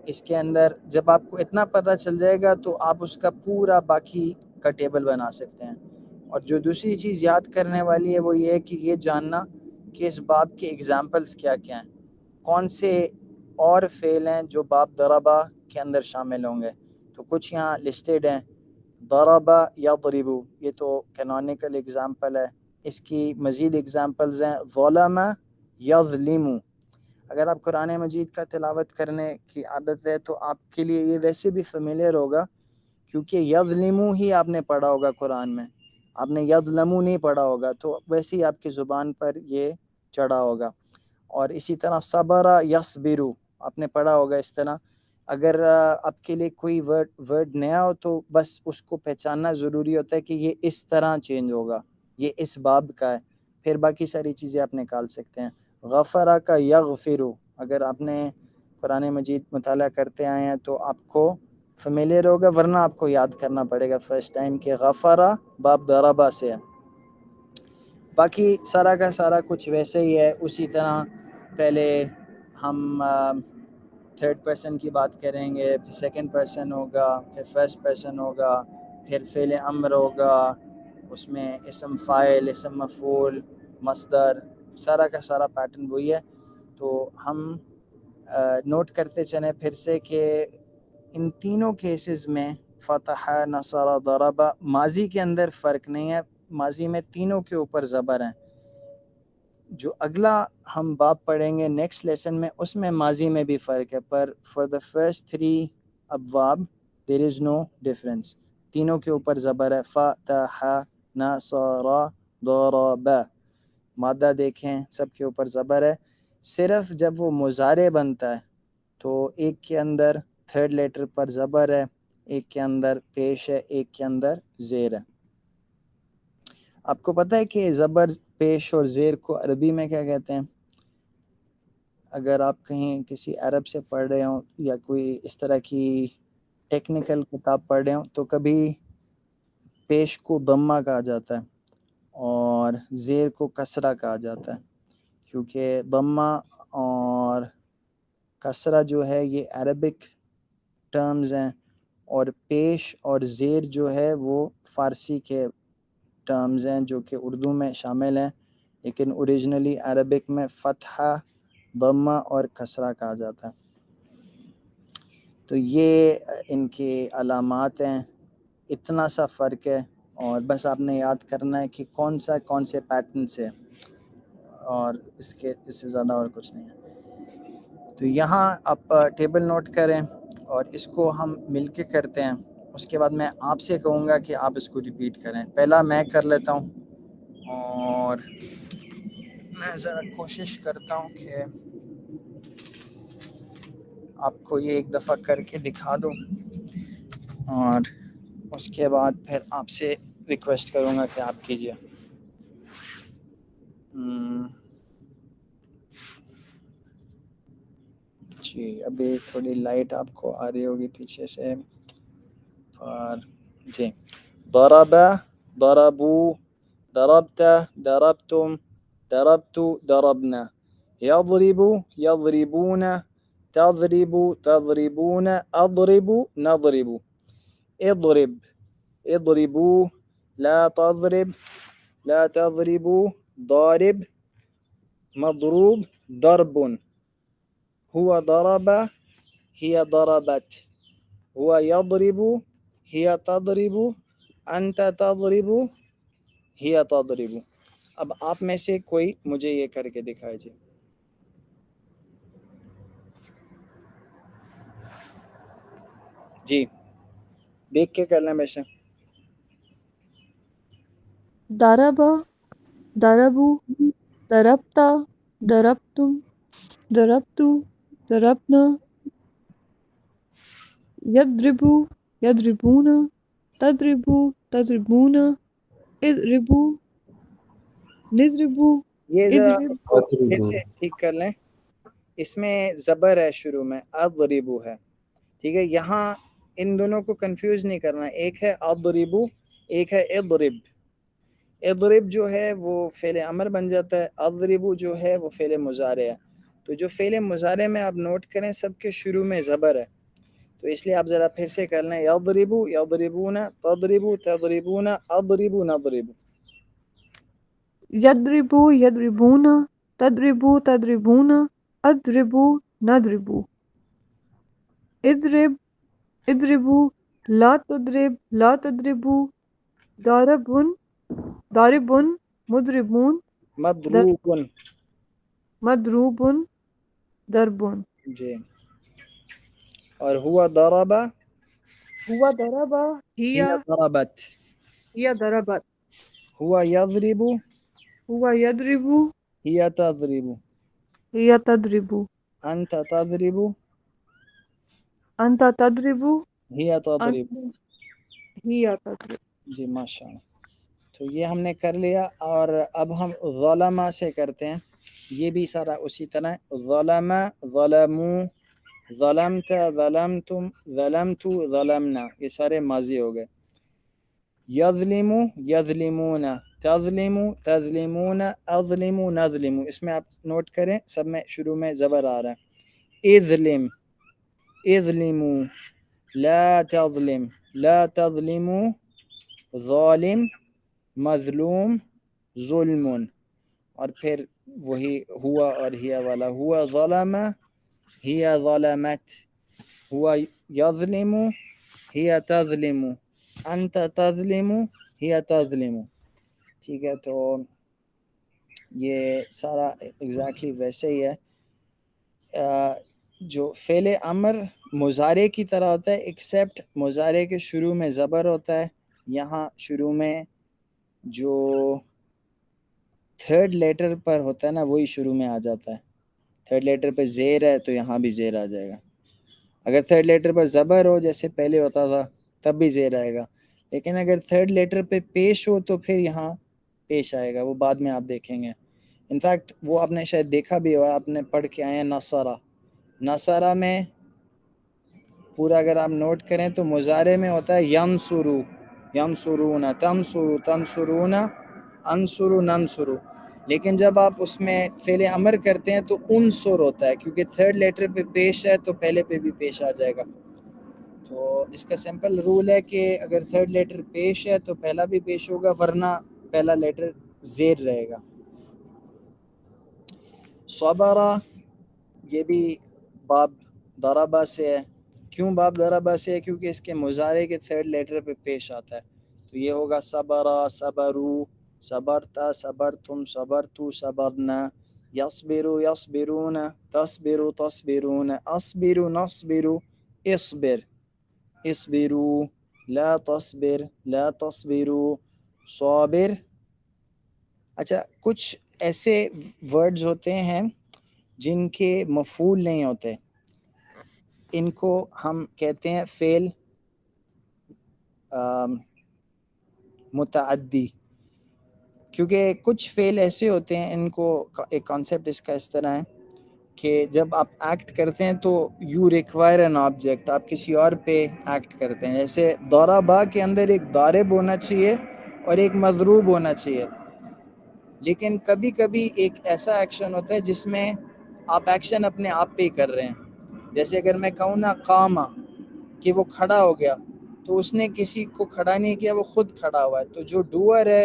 اس کے اندر جب آپ کو اتنا پتہ چل جائے گا تو آپ اس کا پورا باقی کا ٹیبل بنا سکتے ہیں. اور جو دوسری چیز یاد کرنے والی ہے وہ یہ ہے کہ یہ جاننا کہ اس باب کے اگزامپلس کیا کیا ہیں، کون سے اور فعل ہیں جو باب ضربہ کے اندر شامل ہوں گے. تو کچھ یہاں لسٹڈ ہیں. ضربہ یضرب، یہ تو کینونیکل اگزامپل ہے. اس کی مزید اگزامپلز ہیں ظلم یظلم. اگر آپ قرآن مجید کا تلاوت کرنے کی عادت ہے تو آپ کے لیے یہ ویسے بھی فیملیئر ہوگا، کیونکہ یظلم ہی آپ نے پڑھا ہوگا قرآن میں، آپ نے یظلم نہیں پڑھا ہوگا، تو ویسے ہی آپ کی زبان پر یہ چڑھا ہوگا. اور اسی طرح صبر یصبر آپ نے پڑھا ہوگا اس طرح. اگر آپ کے لیے کوئی ورڈ نیا ہو تو بس اس کو پہچاننا ضروری ہوتا ہے کہ یہ اس طرح چینج ہوگا، یہ اس باب کا ہے، پھر باقی ساری چیزیں آپ نکال سکتے ہیں. غفرہ کا یغفرو، اگر آپ نے قرآن مجید مطالعہ کرتے آئے ہیں تو آپ کو فیملیئر ہوگا، ورنہ آپ کو یاد کرنا پڑے گا فرسٹ ٹائم کہ غفرہ باب ضربہ سے ہے. باقی سارا کا سارا کچھ ویسے ہی ہے. اسی طرح پہلے ہم تھرڈ پرسن کی بات کریں گے، پھر سیکنڈ پرسن ہوگا، پھر فرسٹ پرسن ہوگا، پھر فعل امر ہوگا، اس میں اسم فاعل، اسم مفعول، مصدر، سارا کا سارا پیٹرن وہی ہے. تو ہم نوٹ کرتے چلیں پھر سے کہ ان تینوں کیسز میں فتح، نصر، ضرب، ماضی کے اندر فرق نہیں ہے، ماضی میں تینوں کے اوپر زبر ہیں. جو اگلا ہم باب پڑھیں گے نیکسٹ لیسن میں، اس میں ماضی میں بھی فرق ہے، پر فار دا فرسٹ 3 ابواب دیر از نو ڈفرینس، تینوں کے اوپر زبر ہے. فتح، نصارى ضرب. مادہ دیکھیں سب کے اوپر زبر ہے. صرف جب وہ مضارع بنتا ہے تو ایک کے اندر تھرڈ لیٹر پر زبر ہے، ایک کے اندر پیش ہے، ایک کے اندر زیر ہے. آپ کو پتہ ہے کہ زبر، پیش اور زیر کو عربی میں کیا کہتے ہیں؟ اگر آپ کہیں کسی عرب سے پڑھ رہے ہوں یا کوئی اس طرح کی ٹیکنیکل کتاب پڑھ رہے ہوں تو کبھی پیش کو ضمہ کہا جاتا ہے اور زیر کو کسرہ کہا جاتا ہے، کیونکہ ضمہ اور کسرہ جو ہے یہ عربک ٹرمز ہیں، اور پیش اور زیر جو ہے وہ فارسی کے ٹرمز ہیں جو کہ اردو میں شامل ہیں، لیکن اوریجنلی عربک میں فتحہ، ضمہ اور کسرہ کہا جاتا ہے. تو یہ ان کے علامات ہیں، اتنا سا فرق ہے، اور بس آپ نے یاد کرنا ہے کہ کون سے پیٹرن سے، اور اس سے زیادہ اور کچھ نہیں ہے. تو یہاں آپ ٹیبل نوٹ کریں اور اس کو ہم مل کے کرتے ہیں. اس کے بعد میں آپ سے کہوں گا کہ آپ اس کو ریپیٹ کریں. پہلا میں کر لیتا ہوں اور میں ذرا کوشش کرتا ہوں کہ آپ کو یہ ایک دفعہ کر کے دکھا دوں، اور اس کے بعد پھر آپ سے ریکویسٹ کروں گا کہ آپ کیجیے. جی ابھی تھوڑی لائٹ آپ کو آ رہی ہوگی پیچھے سے، اور جی ضرب، ضربوا، ضربت، ضربتم، ضربت، ضربنا، يضرب، يضربون، تضرب، تضربون، أضرب، نضرب، اضرب، اضربوا، لا تضرب، لا تضربوا، ضارب، مضروب، ضرب، هو ضرب، هي ضربت، هو يضرب، هي تضرب، أنت تضرب، هي تضرب. اب آپ میں سے کوئی مجھے یہ کر کے دکھائے جی. جی دیکھ کے کر لیں بیشک. ضرب، ضربوا، ضربت، ضربتم، ضربت، ضربنا، يضرب، يضربون، تضرب، تضربون، اضرب، نضرب، یہ ذرا اضرب. اس کو پھر سے ٹھیک کر لیں. اس میں زبر ہے شروع میں، اضربو ہے، ٹھیک ہے. یہاں ان دونوں کو کنفیوز نہیں کرنا. ایک ہے اضربو، ایک ہے اضرب. اضرب جو ہے وہ فعل امر بن جاتا ہے، اضربو جو ہے وہ فعل مضارع ہے. تو جو فعل مضارع میں آپ نوٹ کریں سب کے شروع میں زبر ہے، تو اس لیے آپ ذرا پھر سے کر لیں. یضربو، یضربون، تضربو، تضربون، اضربو، نضرب. يضرب، يضربون، تضرب، تضربون، أضرب، نضرب. اضرب، اضرب، لا تضرب، لا تضرب، ضارب، ضارب، مضربون، مضروب. مضروب، ضرب. جی. اور ہوا ضرب، هو ضرب، ہی ضربت. هي ضربت. ہوا یضرب، هو يضرب، ہی تضرب. هي تضرب. انت تضرب، أنت تضرب، ہی تضرب. أنت هي تضرب. جی ماشاء اللہ. تو یہ ہم نے کر لیا، اور اب ہم ظلمہ سے کرتے ہیں. یہ بھی سارا اسی طرح ہے. ظلم، ظلموا، ظلمت، ظلمتم، ظلمت، ظلمنا، یہ سارے ماضی ہو گئے. یظلم، یظلمون، تظلم، تظلمون، اظلم، نظلم. اس میں آپ نوٹ کریں سب میں شروع میں زبر آ رہا ہے. اظلم، اظلموا، لا تظلم، لا تظلموا، ظالم، مظلوم، ظلم. اور پھر وہی ہوا اور ہیا والا، ہوا ظلم، ہیا ظلمت، ہوا یظلم، ہیا تظلم، انت تظلم، ہیا تظلم. ٹھیک ہے. تو یہ سارا ایگزیکٹلی ویسے ہی ہے. جو فعل امر مضارع کی طرح ہوتا ہے، ایکسیپٹ مضارع کے شروع میں زبر ہوتا ہے، یہاں شروع میں جو تھرڈ لیٹر پر ہوتا ہے نا وہی شروع میں آ جاتا ہے. تھرڈ لیٹر پہ زیر ہے تو یہاں بھی زیر آ جائے گا. اگر تھرڈ لیٹر پر زبر ہو جیسے پہلے ہوتا تھا تب بھی زیر آئے گا. لیکن اگر تھرڈ لیٹر پہ پیش ہو تو پھر یہاں پیش آئے گا. وہ بعد میں آپ دیکھیں گے. انفیکٹ وہ آپ نے شاید دیکھا بھی ہوا, آپ نے پڑھ کے آئے ہیں نصارہ. نصارہ میں پورا اگر آپ نوٹ کریں تو مضارع میں ہوتا ہے ینصرو, ینصرون, تنصرو, تنصرون, انصرو, ننصرو. لیکن جب آپ اس میں فعل امر کرتے ہیں تو انصر ہوتا ہے, کیونکہ تھرڈ لیٹر پہ پیش ہے تو پہلے پہ بھی پیش آ جائے گا. تو اس کا سمپل رول ہے کہ اگر تھرڈ لیٹر پیش ہے تو پہلا بھی پیش ہوگا, ورنہ پہلا لیٹر زیر رہے گا. صبرہ یہ بھی باب ضربہ سے ہے. کیوں باب ضربہ سے ہے؟ کیونکہ اس کے مضارع کے تھرڈ لیٹر پہ پیش آتا ہے. تو یہ ہوگا صبرہ, صبرو, صبرتا, صبرتم, صبرتو, صبرنا, یصبرو, یصبرون, تصبرو, تصبرون, اصبرو, نصبرو, اصبر, اصبرو, لا تصبر, لا تصبرو, صابر. اچھا, کچھ ایسے ورڈز ہوتے ہیں جن کے مفعول نہیں ہوتے, ان کو ہم کہتے ہیں فعل متعدی. کیونکہ کچھ فعل ایسے ہوتے ہیں, ان کو ایک کانسیپٹ اس کا اس طرح ہے کہ جب آپ ایکٹ کرتے ہیں تو یو ریکوائر این آبجیکٹ, آپ کسی اور پہ ایکٹ کرتے ہیں. جیسے ضربہ کے اندر ایک ضارب ہونا چاہیے اور ایک مضروب ہونا چاہیے, لیکن کبھی کبھی ایک ایسا ایکشن ہوتا ہے جس میں آپ ایکشن اپنے آپ پہ ہی کر رہے ہیں. جیسے اگر میں کہوں نا قامہ کہ وہ کھڑا ہو گیا, تو اس نے کسی کو کھڑا نہیں کیا, وہ خود کھڑا ہوا ہے. تو جو ڈوئر ہے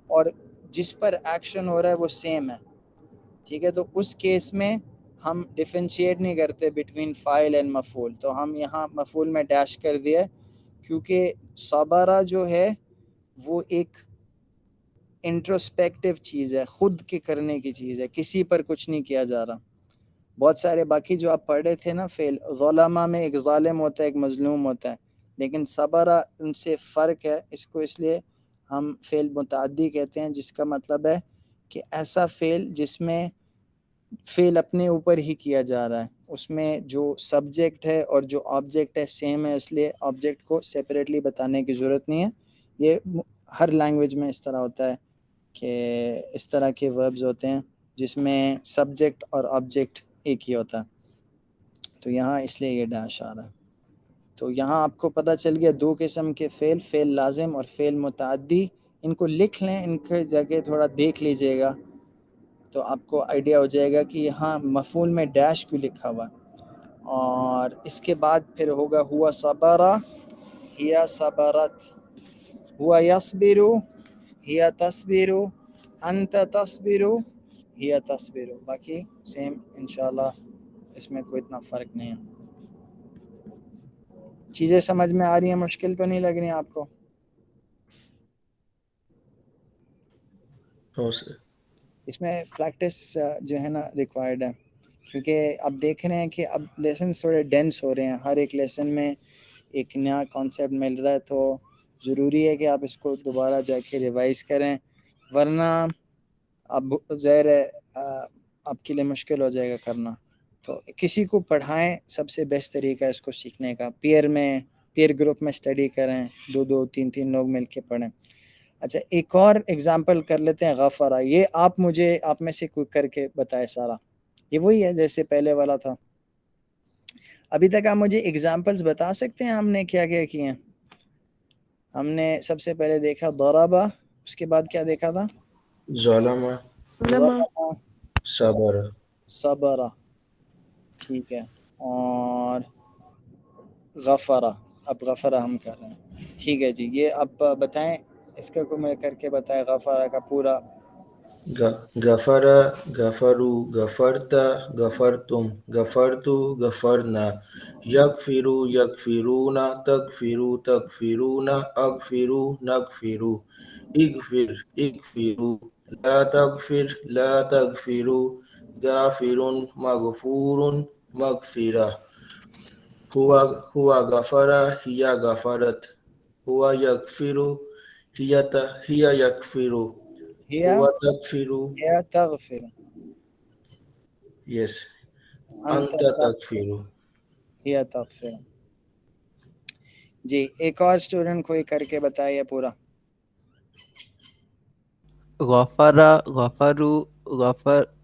اور جس پر ایکشن ہو رہا ہے وہ سیم ہے. ٹھیک ہے, تو اس کیس میں ہم ڈیفرینشیٹ نہیں کرتے بٹوین فاعل اینڈ مفعول. تو ہم یہاں مفعول میں ڈیش کر دیا ہے, کیونکہ صبرہ جو ہے وہ ایک انٹروسپیکٹیو چیز ہے, خود کے کرنے کی چیز ہے, کسی پر کچھ نہیں کیا جا رہا. بہت سارے باقی جو آپ پڑھے تھے نا فعل, ظلمہ میں ایک ظالم ہوتا ہے, ایک مظلوم ہوتا ہے, لیکن صبرہ ان سے فرق ہے. اس کو اس لیے ہم فعل متعدی کہتے ہیں, جس کا مطلب ہے کہ ایسا فعل جس میں فعل اپنے اوپر ہی کیا جا رہا ہے, اس میں جو سبجیکٹ ہے اور جو آبجیکٹ ہے سیم ہے, اس لیے آبجیکٹ کو سیپریٹلی بتانے کی ضرورت نہیں ہے. یہ ہر لینگویج میں اس طرح ہوتا ہے کہ اس طرح کے وربز ہوتے ہیں جس میں سبجیکٹ اور آبجیکٹ ایک ہی ہوتا ہے. تو یہاں اس لیے یہ ڈیش آ رہا ہے. تو یہاں آپ کو پتہ چل گیا دو قسم کے فعل, فعل لازم اور فعل متعدی. ان کو لکھ لیں, ان کے جگہ تھوڑا دیکھ لیجئے گا تو آپ کو آئیڈیا ہو جائے گا کہ یہاں مفعول میں ڈیش کیوں لکھا ہوا. اور اس کے بعد پھر ہوگا ہوا صبرہ, ہیا صبرت, ہوا یصبرو, ہیا تصبرو, انت تصبرو, ہیا تصبرو. باقی سیم انشاءاللہ, اس میں کوئی اتنا فرق نہیں ہے. چیزیں سمجھ میں آ رہی ہیں, مشکل تو نہیں لگ رہی ہیں آپ کو؟ اس میں پریکٹس جو ہے نا ریکوائرڈ ہے, کیونکہ اب دیکھ رہے ہیں کہ اب لیسنس تھوڑے ڈینس ہو رہے ہیں. ہر ایک لیسن میں ایک نیا کانسیپٹ مل رہا ہے, تو ضروری ہے کہ آپ اس کو دوبارہ جا کے ریوائز کریں, ورنہ اب ظاہر ہے آپ کے لیے مشکل ہو جائے گا کرنا. تو کسی کو پڑھائیں, سب سے بیسٹ طریقہ ہے اس کو سیکھنے کا. پیئر گروپ میں اسٹڈی کریں, 2-2 3 لوگ مل کے پڑھیں. اچھا, ایک اور ایگزامپل کر لیتے ہیں غفرہ. یہ آپ میں سے کوئی کر کے بتائے سارا. یہ وہی ہے جیسے پہلے والا تھا. ابھی تک آپ مجھے ایگزامپلز بتا سکتے ہیں ہم نے کیا کیا کیے ہیں؟ ہم نے سب سے پہلے دیکھا ضربہ, اس کے بعد کیا دیکھا تھا؟ ظلمہ, علماء صبر. صبرہ, ٹھیک ہے. اور غفرہ, اب غفرہ ہم کر رہے ہیں. ٹھیک ہے جی, یہ اب بتائیں اس کا کو میں کر کے بتائیں غفرہ کا پورا. غفر, غفرو, غفرتا, غفرتم, غفرتو, غفرنا, یغفرو, یغفرون, تغفرو, تغفرون, اغفرو, نغفرو, اغفر, اغفرو, لا تغفر, لا تغفرو, غافر, مغفور, مغفرہ. ہوا غفرہ, ہیا غفرت, ہوا یغفرو, هي يكفر هي هو تغفر. هي تغفر Yes. أنت أنت تغفر. هي تغفر. جی ایک اور اسٹوڈنٹ کوئی کر کے بتائیے پورا. غفر غفروا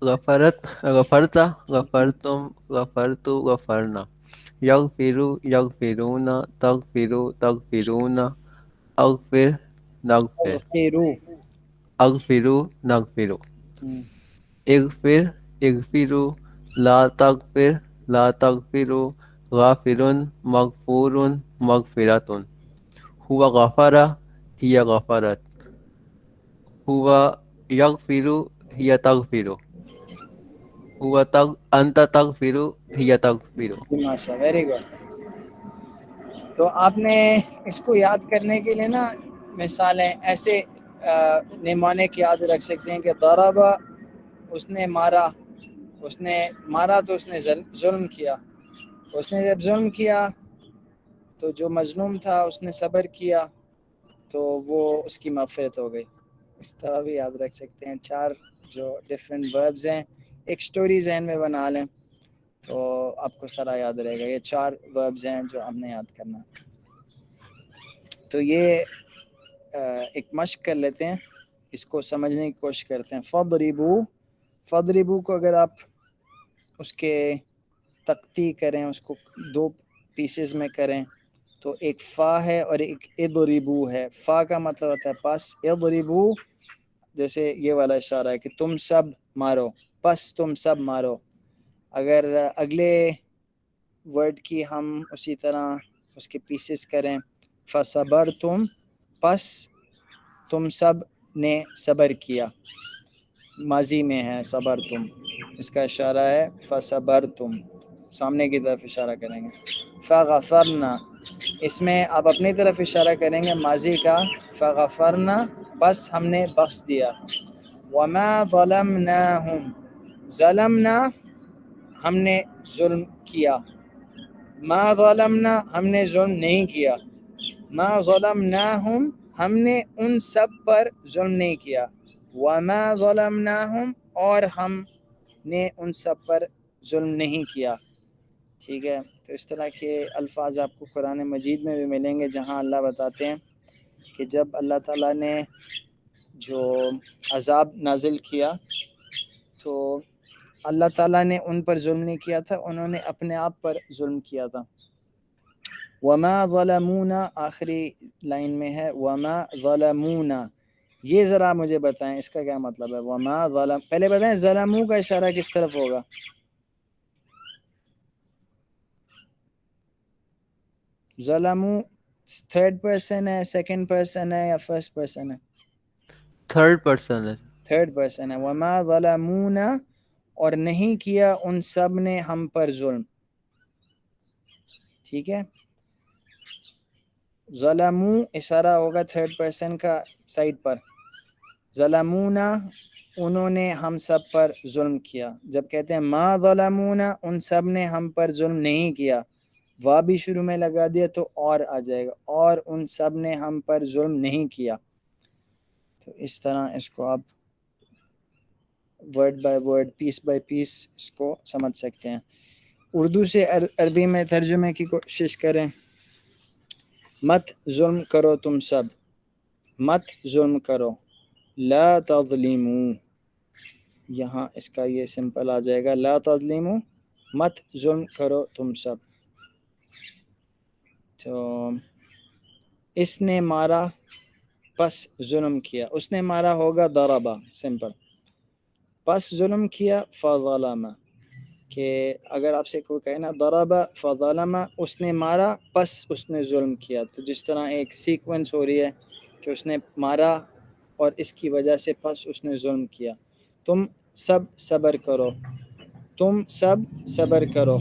غفرت غفرتم غفرت غفرنا یغفر یغفرون تغفرون اغفر نغفر اغفروا. اغفر نغفر اغفر اغفروا لا تغفر غافر مغفور مغفرة هو غفر هي غفرت هو يغفر هي تغفر أنت تغفر هي تغفر. ماشاء ویری گڈ. تو آپ نے اس کو یاد کرنے کے لیے نا مثالیں ایسے نمونک یاد رکھ سکتے ہیں کہ ضربہ اس نے مارا تو اس نے ظلم کیا. اس نے جب ظلم کیا تو جو مظلوم تھا اس نے صبر کیا تو وہ اس کی مغفرت ہو گئی. اس طرح بھی یاد رکھ سکتے ہیں. 4 جو ڈفرینٹ وربز ہیں ایک سٹوری ذہن میں بنا لیں تو آپ کو سارا یاد رہے گا. یہ 4 وربز ہیں جو ہم نے یاد کرنا. تو یہ ایک مشق کر لیتے ہیں, اس کو سمجھنے کی کوشش کرتے ہیں. فضربو کو اگر آپ اس کے تقطیع کریں, اس کو 2 پیسز میں کریں تو ایک فا ہے اور ایک اضربو ہے. فا کا مطلب ہوتا ہے پس, اضربو جیسے یہ والا اشارہ ہے کہ تم سب مارو, پس تم سب مارو. اگر اگلے ورڈ کی ہم اسی طرح اس کے پیسز کریں, فصبرتم پس تم سب نے صبر کیا, ماضی میں ہے صبرتم, اس کا اشارہ ہے فصبرتم, سامنے کی طرف اشارہ کریں گے. فغفرنا اس میں آپ اپنی طرف اشارہ کریں گے ماضی کا, فغفرنا پس ہم نے بخش دیا. وما ظلمناہم ظلمنا ہم نے ظلم کیا, ما ظلمنا ہم نے ظلم نہیں کیا, ما ظلمناہم ہم نے ان سب پر ظلم نہیں کیا, وما ظلمناہم اور ہم نے ان سب پر ظلم نہیں کیا. ٹھیک ہے. تو اس طرح کے الفاظ آپ کو قرآن مجید میں بھی ملیں گے جہاں اللہ بتاتے ہیں کہ جب اللہ تعالیٰ نے جو عذاب نازل کیا تو اللہ تعالیٰ نے ان پر ظلم نہیں کیا تھا, انہوں نے اپنے آپ پر ظلم کیا تھا. وما ظلمونا آخری لائن میں ہے وما ظلمونا. یہ ذرا مجھے بتائیں اس کا کیا مطلب ہے. وما ظلم پہلے بتائیں ظلمو کا اشارہ کس طرف ہوگا. ظلمو 3rd پرسن ہے, 2nd پرسن ہے یا 1st پرسن ہے. 3rd person ہے. 3rd پرسن ہے. وما ظلمونا اور نہیں کیا ان سب نے ہم پر ظلم. ٹھیک ہے. ظلمو اشارہ ہوگا 3rd پرسن کا سائڈ پر, ظلمونا انہوں نے ہم سب پر ظلم کیا. جب کہتے ہیں ما ظلمونا ان سب نے ہم پر ظلم نہیں کیا, وا بھی شروع میں لگا دیا تو اور آ جائے گا, اور ان سب نے ہم پر ظلم نہیں کیا. تو اس طرح اس کو آپ word by word piece by piece اس کو سمجھ سکتے ہیں. اردو سے عربی میں ترجمے کی کوشش کریں. مت ظلم کرو تم سب, مت ظلم کرو. لا تظلموا یہاں اس کا یہ سمپل آ جائے گا لا تظلموا, مت ظلم کرو تم سب. تو اس نے مارا پس ظلم کیا, اس نے مارا ہوگا ضربا سمپل, پس ظلم کیا فظلم. کہ اگر آپ سے کوئی کہے نا ضربا فظلم, اس نے مارا پس اس نے ظلم کیا, تو جس طرح ایک سیکوینس ہو رہی ہے کہ اس نے مارا اور اس کی وجہ سے پس اس نے ظلم کیا. تم سب صبر کرو, تم سب صبر کرو.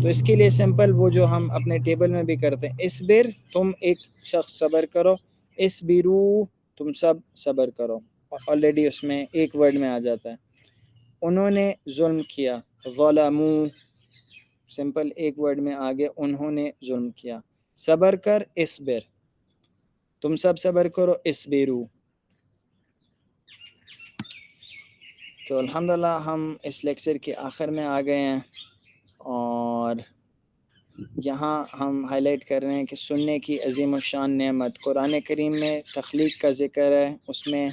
تو اس کے لیے سمپل وہ جو ہم اپنے ٹیبل میں بھی کرتے ہیں, اسبر تم ایک شخص صبر کرو, اسبرو تم سب صبر کرو. آلریڈی اس میں ایک ورڈ میں آ جاتا ہے. انہوں نے ظلم کیا, ظلمو سمپل ایک ورڈ میں آگے انہوں نے ظلم کیا. صبر کر اسبر. تم سب صبر کرو، اسبرو. تو الحمدللہ ہم اس لیکچر کے آخر میں آ گئے ہیں، اور یہاں ہم ہائی لائٹ کر رہے ہیں کہ سننے کی عظیم الشان نعمت. قرآن کریم میں تخلیق کا ذکر ہے، اس میں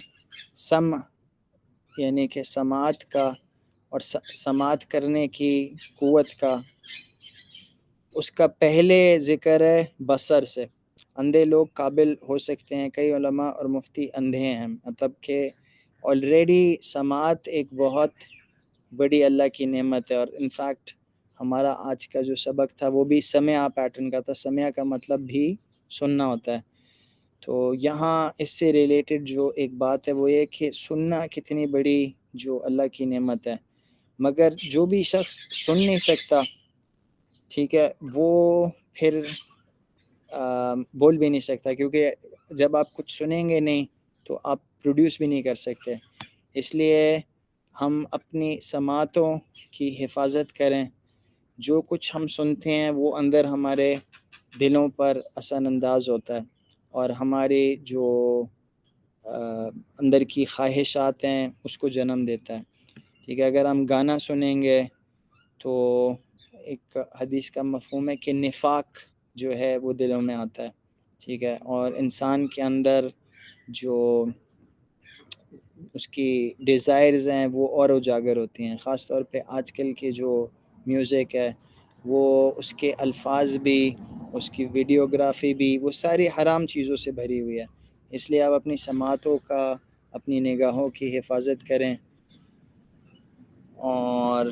سمع یعنی کہ سماعت کا اور سماعت کرنے کی قوت کا، اس کا پہلے ذکر ہے بصر سے. اندھے لوگ قابل ہو سکتے ہیں، کئی علماء اور مفتی اندھے ہیں، مطلب کہ آلریڈی سماعت ایک بہت بڑی اللہ کی نعمت ہے. اور انفیکٹ ہمارا آج کا جو سبق تھا وہ بھی سمع پیٹرن کا تھا. سمع کا مطلب بھی سننا ہوتا ہے. تو یہاں اس سے ریلیٹڈ جو ایک بات ہے وہ یہ کہ سننا کتنی بڑی جو اللہ کی نعمت ہے. مگر جو بھی شخص سن نہیں سکتا، ٹھیک ہے، وہ پھر بول بھی نہیں سکتا، کیونکہ جب آپ کچھ سنیں گے نہیں تو آپ پروڈیوس بھی نہیں کر سکتے. اس لیے ہم اپنی سماعتوں کی حفاظت کریں. جو کچھ ہم سنتے ہیں وہ اندر ہمارے دلوں پر اثر انداز ہوتا ہے، اور ہماری جو اندر کی خواہشات ہیں اس کو جنم دیتا ہے. ٹھیک ہے، اگر ہم گانا سنیں گے تو ایک حدیث کا مفہوم ہے کہ نفاق جو ہے وہ دلوں میں آتا ہے. ٹھیک ہے، اور انسان کے اندر جو اس کی ڈیزائرز ہیں وہ اور اجاگر ہوتی ہیں. خاص طور پہ آج کل کے جو میوزک ہے وہ اس کے الفاظ بھی، اس کی ویڈیوگرافی بھی، وہ ساری حرام چیزوں سے بھری ہوئی ہے. اس لیے آپ اپنی سماعتوں کا، اپنی نگاہوں کی حفاظت کریں. اور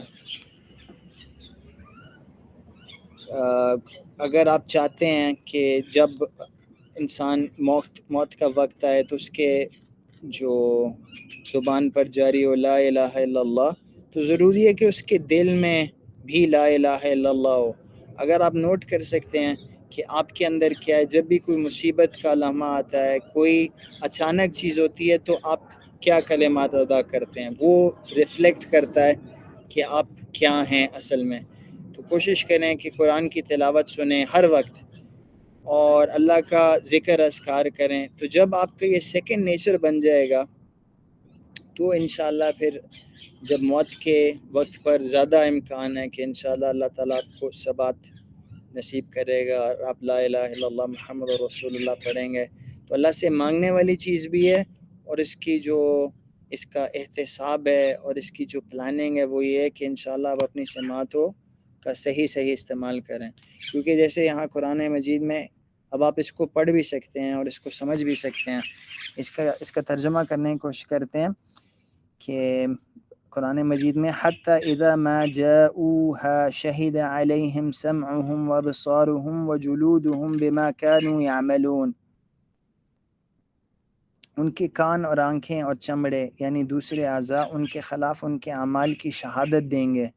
اگر آپ چاہتے ہیں کہ جب انسان موت کا وقت آئے تو اس کے جو زبان پر جاری ہو لا الہ الا اللہ، تو ضروری ہے کہ اس کے دل میں بھی لا الہ الا اللہ ہو. اگر آپ نوٹ کر سکتے ہیں کہ آپ کے اندر کیا ہے، جب بھی کوئی مصیبت کا لمحہ آتا ہے، کوئی اچانک چیز ہوتی ہے، تو آپ کیا کلمات ادا کرتے ہیں، وہ ریفلیکٹ کرتا ہے کہ آپ کیا ہیں اصل میں. تو کوشش کریں کہ قرآن کی تلاوت سنیں ہر وقت، اور اللہ کا ذکر اذکار کریں. تو جب آپ کا یہ سیکنڈ نیچر بن جائے گا تو انشاءاللہ پھر جب موت کے وقت پر زیادہ امکان ہے کہ انشاءاللہ اللہ تعالیٰ آپ کو ثبات نصیب کرے گا، اور آپ لا الہ الا اللہ محمد رسول اللہ پڑھیں گے. تو اللہ سے مانگنے والی چیز بھی ہے، اور اس کی جو اس کا احتساب ہے اور اس کی جو پلاننگ ہے وہ یہ ہے کہ انشاءاللہ آپ اپنی سماعتوں کا صحیح استعمال کریں. کیونکہ جیسے یہاں قرآن مجید میں اب آپ اس کو پڑھ بھی سکتے ہیں اور اس کو سمجھ بھی سکتے ہیں. اس کا ترجمہ کرنے کی کوشش کرتے ہیں کہ قرآن مجید میں حتی اذا ما جاؤوها شہد علیہم سمعهم وابصارهم وجلودهم بما كانوا يعملون. ان کے کان اور آنکھیں اور چمڑے یعنی دوسرے اعضاء ان کے خلاف ان کے اعمال کی شہادت دیں گے.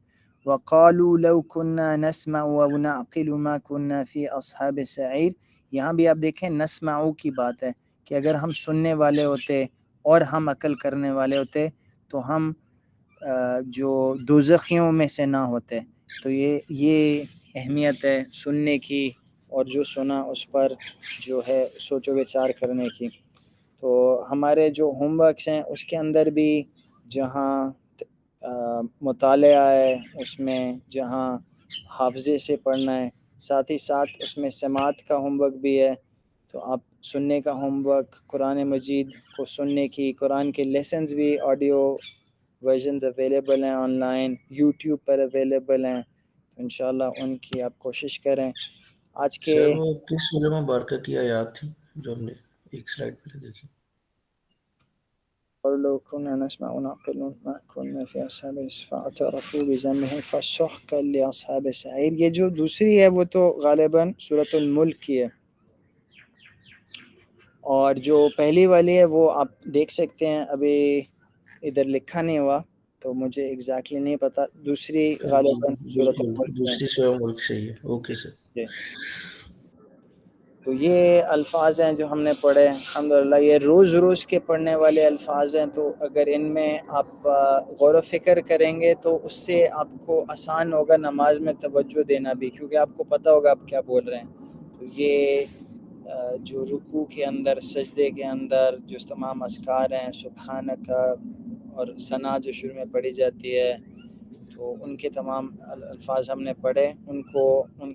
وقالوا لو كنا نسمع ونعقل ما كنا في اصحاب السعير. یہاں بھی آپ دیکھیں نسمع کی بات ہے کہ اگر ہم سننے والے ہوتے اور ہم عقل کرنے والے ہوتے تو ہم جو دوزخیوں میں سے نہ ہوتے. تو یہ اہمیت ہے سننے کی، اور جو سنا اس پر جو ہے سوچ و وچار کرنے کی. تو ہمارے جو ہوم ورکس ہیں اس کے اندر بھی جہاں مطالعہ ہے، اس میں جہاں حافظے سے پڑھنا ہے، ساتھ ہی ساتھ اس میں سماعت کا ہوم ورک بھی ہے. تو آپ سننے کا ہوم ورک، قرآن مجید کو سننے کی، قرآن کے لیسنز بھی آڈیو ورژنز اویلیبل ہیں on line, YouTube per available ہیں. تو انشاءاللہ ان کی آپ کوشش کریں. آج کے سر وہ کس سورہ مبارکہ کی آیات تھی جو ہم نے ایک سلائڈ پہ دیکھی؟ اور لو كنا نسمع ونعقل ما كنا في اصحاب فاعترفوا بذنبهم فسحقا لاصحاب السعير. یہ جو دوسری ہے وہ تو غالباً سورۃ الملک کی ہے، اور جو پہلی والی ہے وہ آپ دیکھ سکتے ہیں. ابھی ادھر لکھا نہیں ہوا تو مجھے ایگزیکٹلی نہیں پتا. دوسری غالباً سورۃ بالکل الملک کی دوسری سورہ ملک سے ہی ہے. Okay sir. ہے. تو یہ الفاظ ہیں جو ہم نے پڑھے الحمدللہ. یہ روز کے پڑھنے والے الفاظ ہیں، تو اگر ان میں آپ غور و فکر کریں گے تو اس سے آپ کو آسان ہوگا نماز میں توجہ دینا بھی، کیونکہ آپ کو پتہ ہوگا آپ کیا بول رہے ہیں. تو یہ جو رکوع کے اندر، سجدے کے اندر جو تمام اذکار ہیں، سبحانک اور ثنا جو شروع میں پڑھی جاتی ہے، تو ان کے تمام الفاظ ہم نے پڑھے، ان کو ان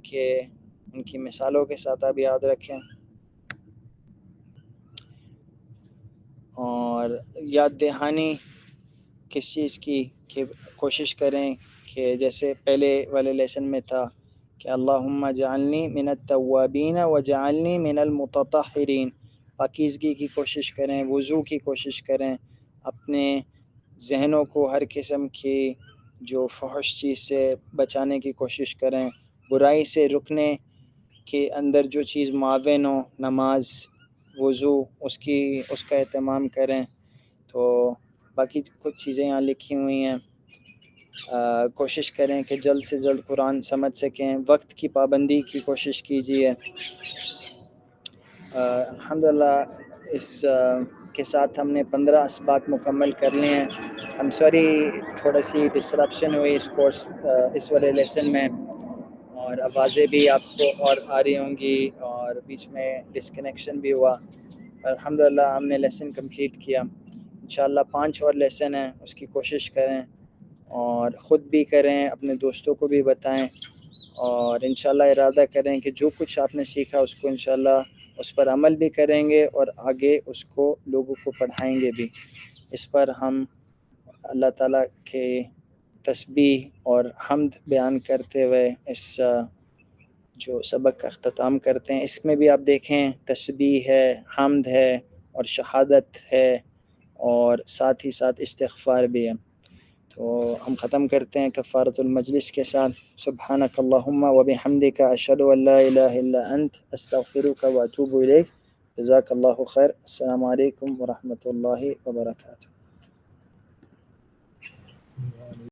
کی مثالوں کے ساتھ آپ یاد رکھیں، اور یاد دہانی کس چیز کی کہ کوشش کریں کہ جیسے پہلے والے لیسن میں تھا کہ اللہم جعلنی من التوابین وجعلنی من المتطہرین، پاکیزگی کی کوشش کریں، وضو کی کوشش کریں، اپنے ذہنوں کو ہر قسم کی جو فحش چیز سے بچانے کی کوشش کریں، برائی سے رکنے کے اندر جو چیز معاون ہو، نماز، وضو، اس کا اہتمام کریں۔ تو باقی کچھ چیزیں یہاں لکھی ہوئی ہیں، کوشش کریں کہ جلد سے جلد قرآن سمجھ سکیں، وقت کی پابندی کی کوشش کیجیے۔ الحمدللہ اس کے ساتھ ہم نے 15 اسباق مکمل کر لیے ہیں۔ ہم سوری تھوڑا سی ڈسرپشن ہوئی اس کورس اس والے لیسن میں، اور آوازیں بھی آپ کو اور آ رہی ہوں گی، اور بیچ میں ڈسکنیکشن بھی ہوا۔ الحمدللہ ہم نے لیسن کمپلیٹ کیا۔ انشاءاللہ 5 اور لیسن ہیں، اس کی کوشش کریں اور خود بھی کریں، اپنے دوستوں کو بھی بتائیں، اور انشاءاللہ ارادہ کریں کہ جو کچھ آپ نے سیکھا اس کو انشاءاللہ اس پر عمل بھی کریں گے، اور آگے اس کو لوگوں کو پڑھائیں گے بھی۔ اس پر ہم اللہ تعالیٰ کے تسبیح اور حمد بیان کرتے ہوئے اس جو سبق کا اختتام کرتے ہیں۔ اس میں بھی آپ دیکھیں تسبیح ہے، حمد ہے، اور شہادت ہے، اور ساتھ ہی ساتھ استغفار بھی ہے۔ تو ہم ختم کرتے ہیں کفارۃ المجلس کے ساتھ۔ سبحانک اللہم و بحمدک، اشہد ان لا الہ الا انت، استغفرک و اتوب الیک۔ جزاک اللہ خیر۔ السلام علیکم ورحمۃ اللہ وبرکاتہ۔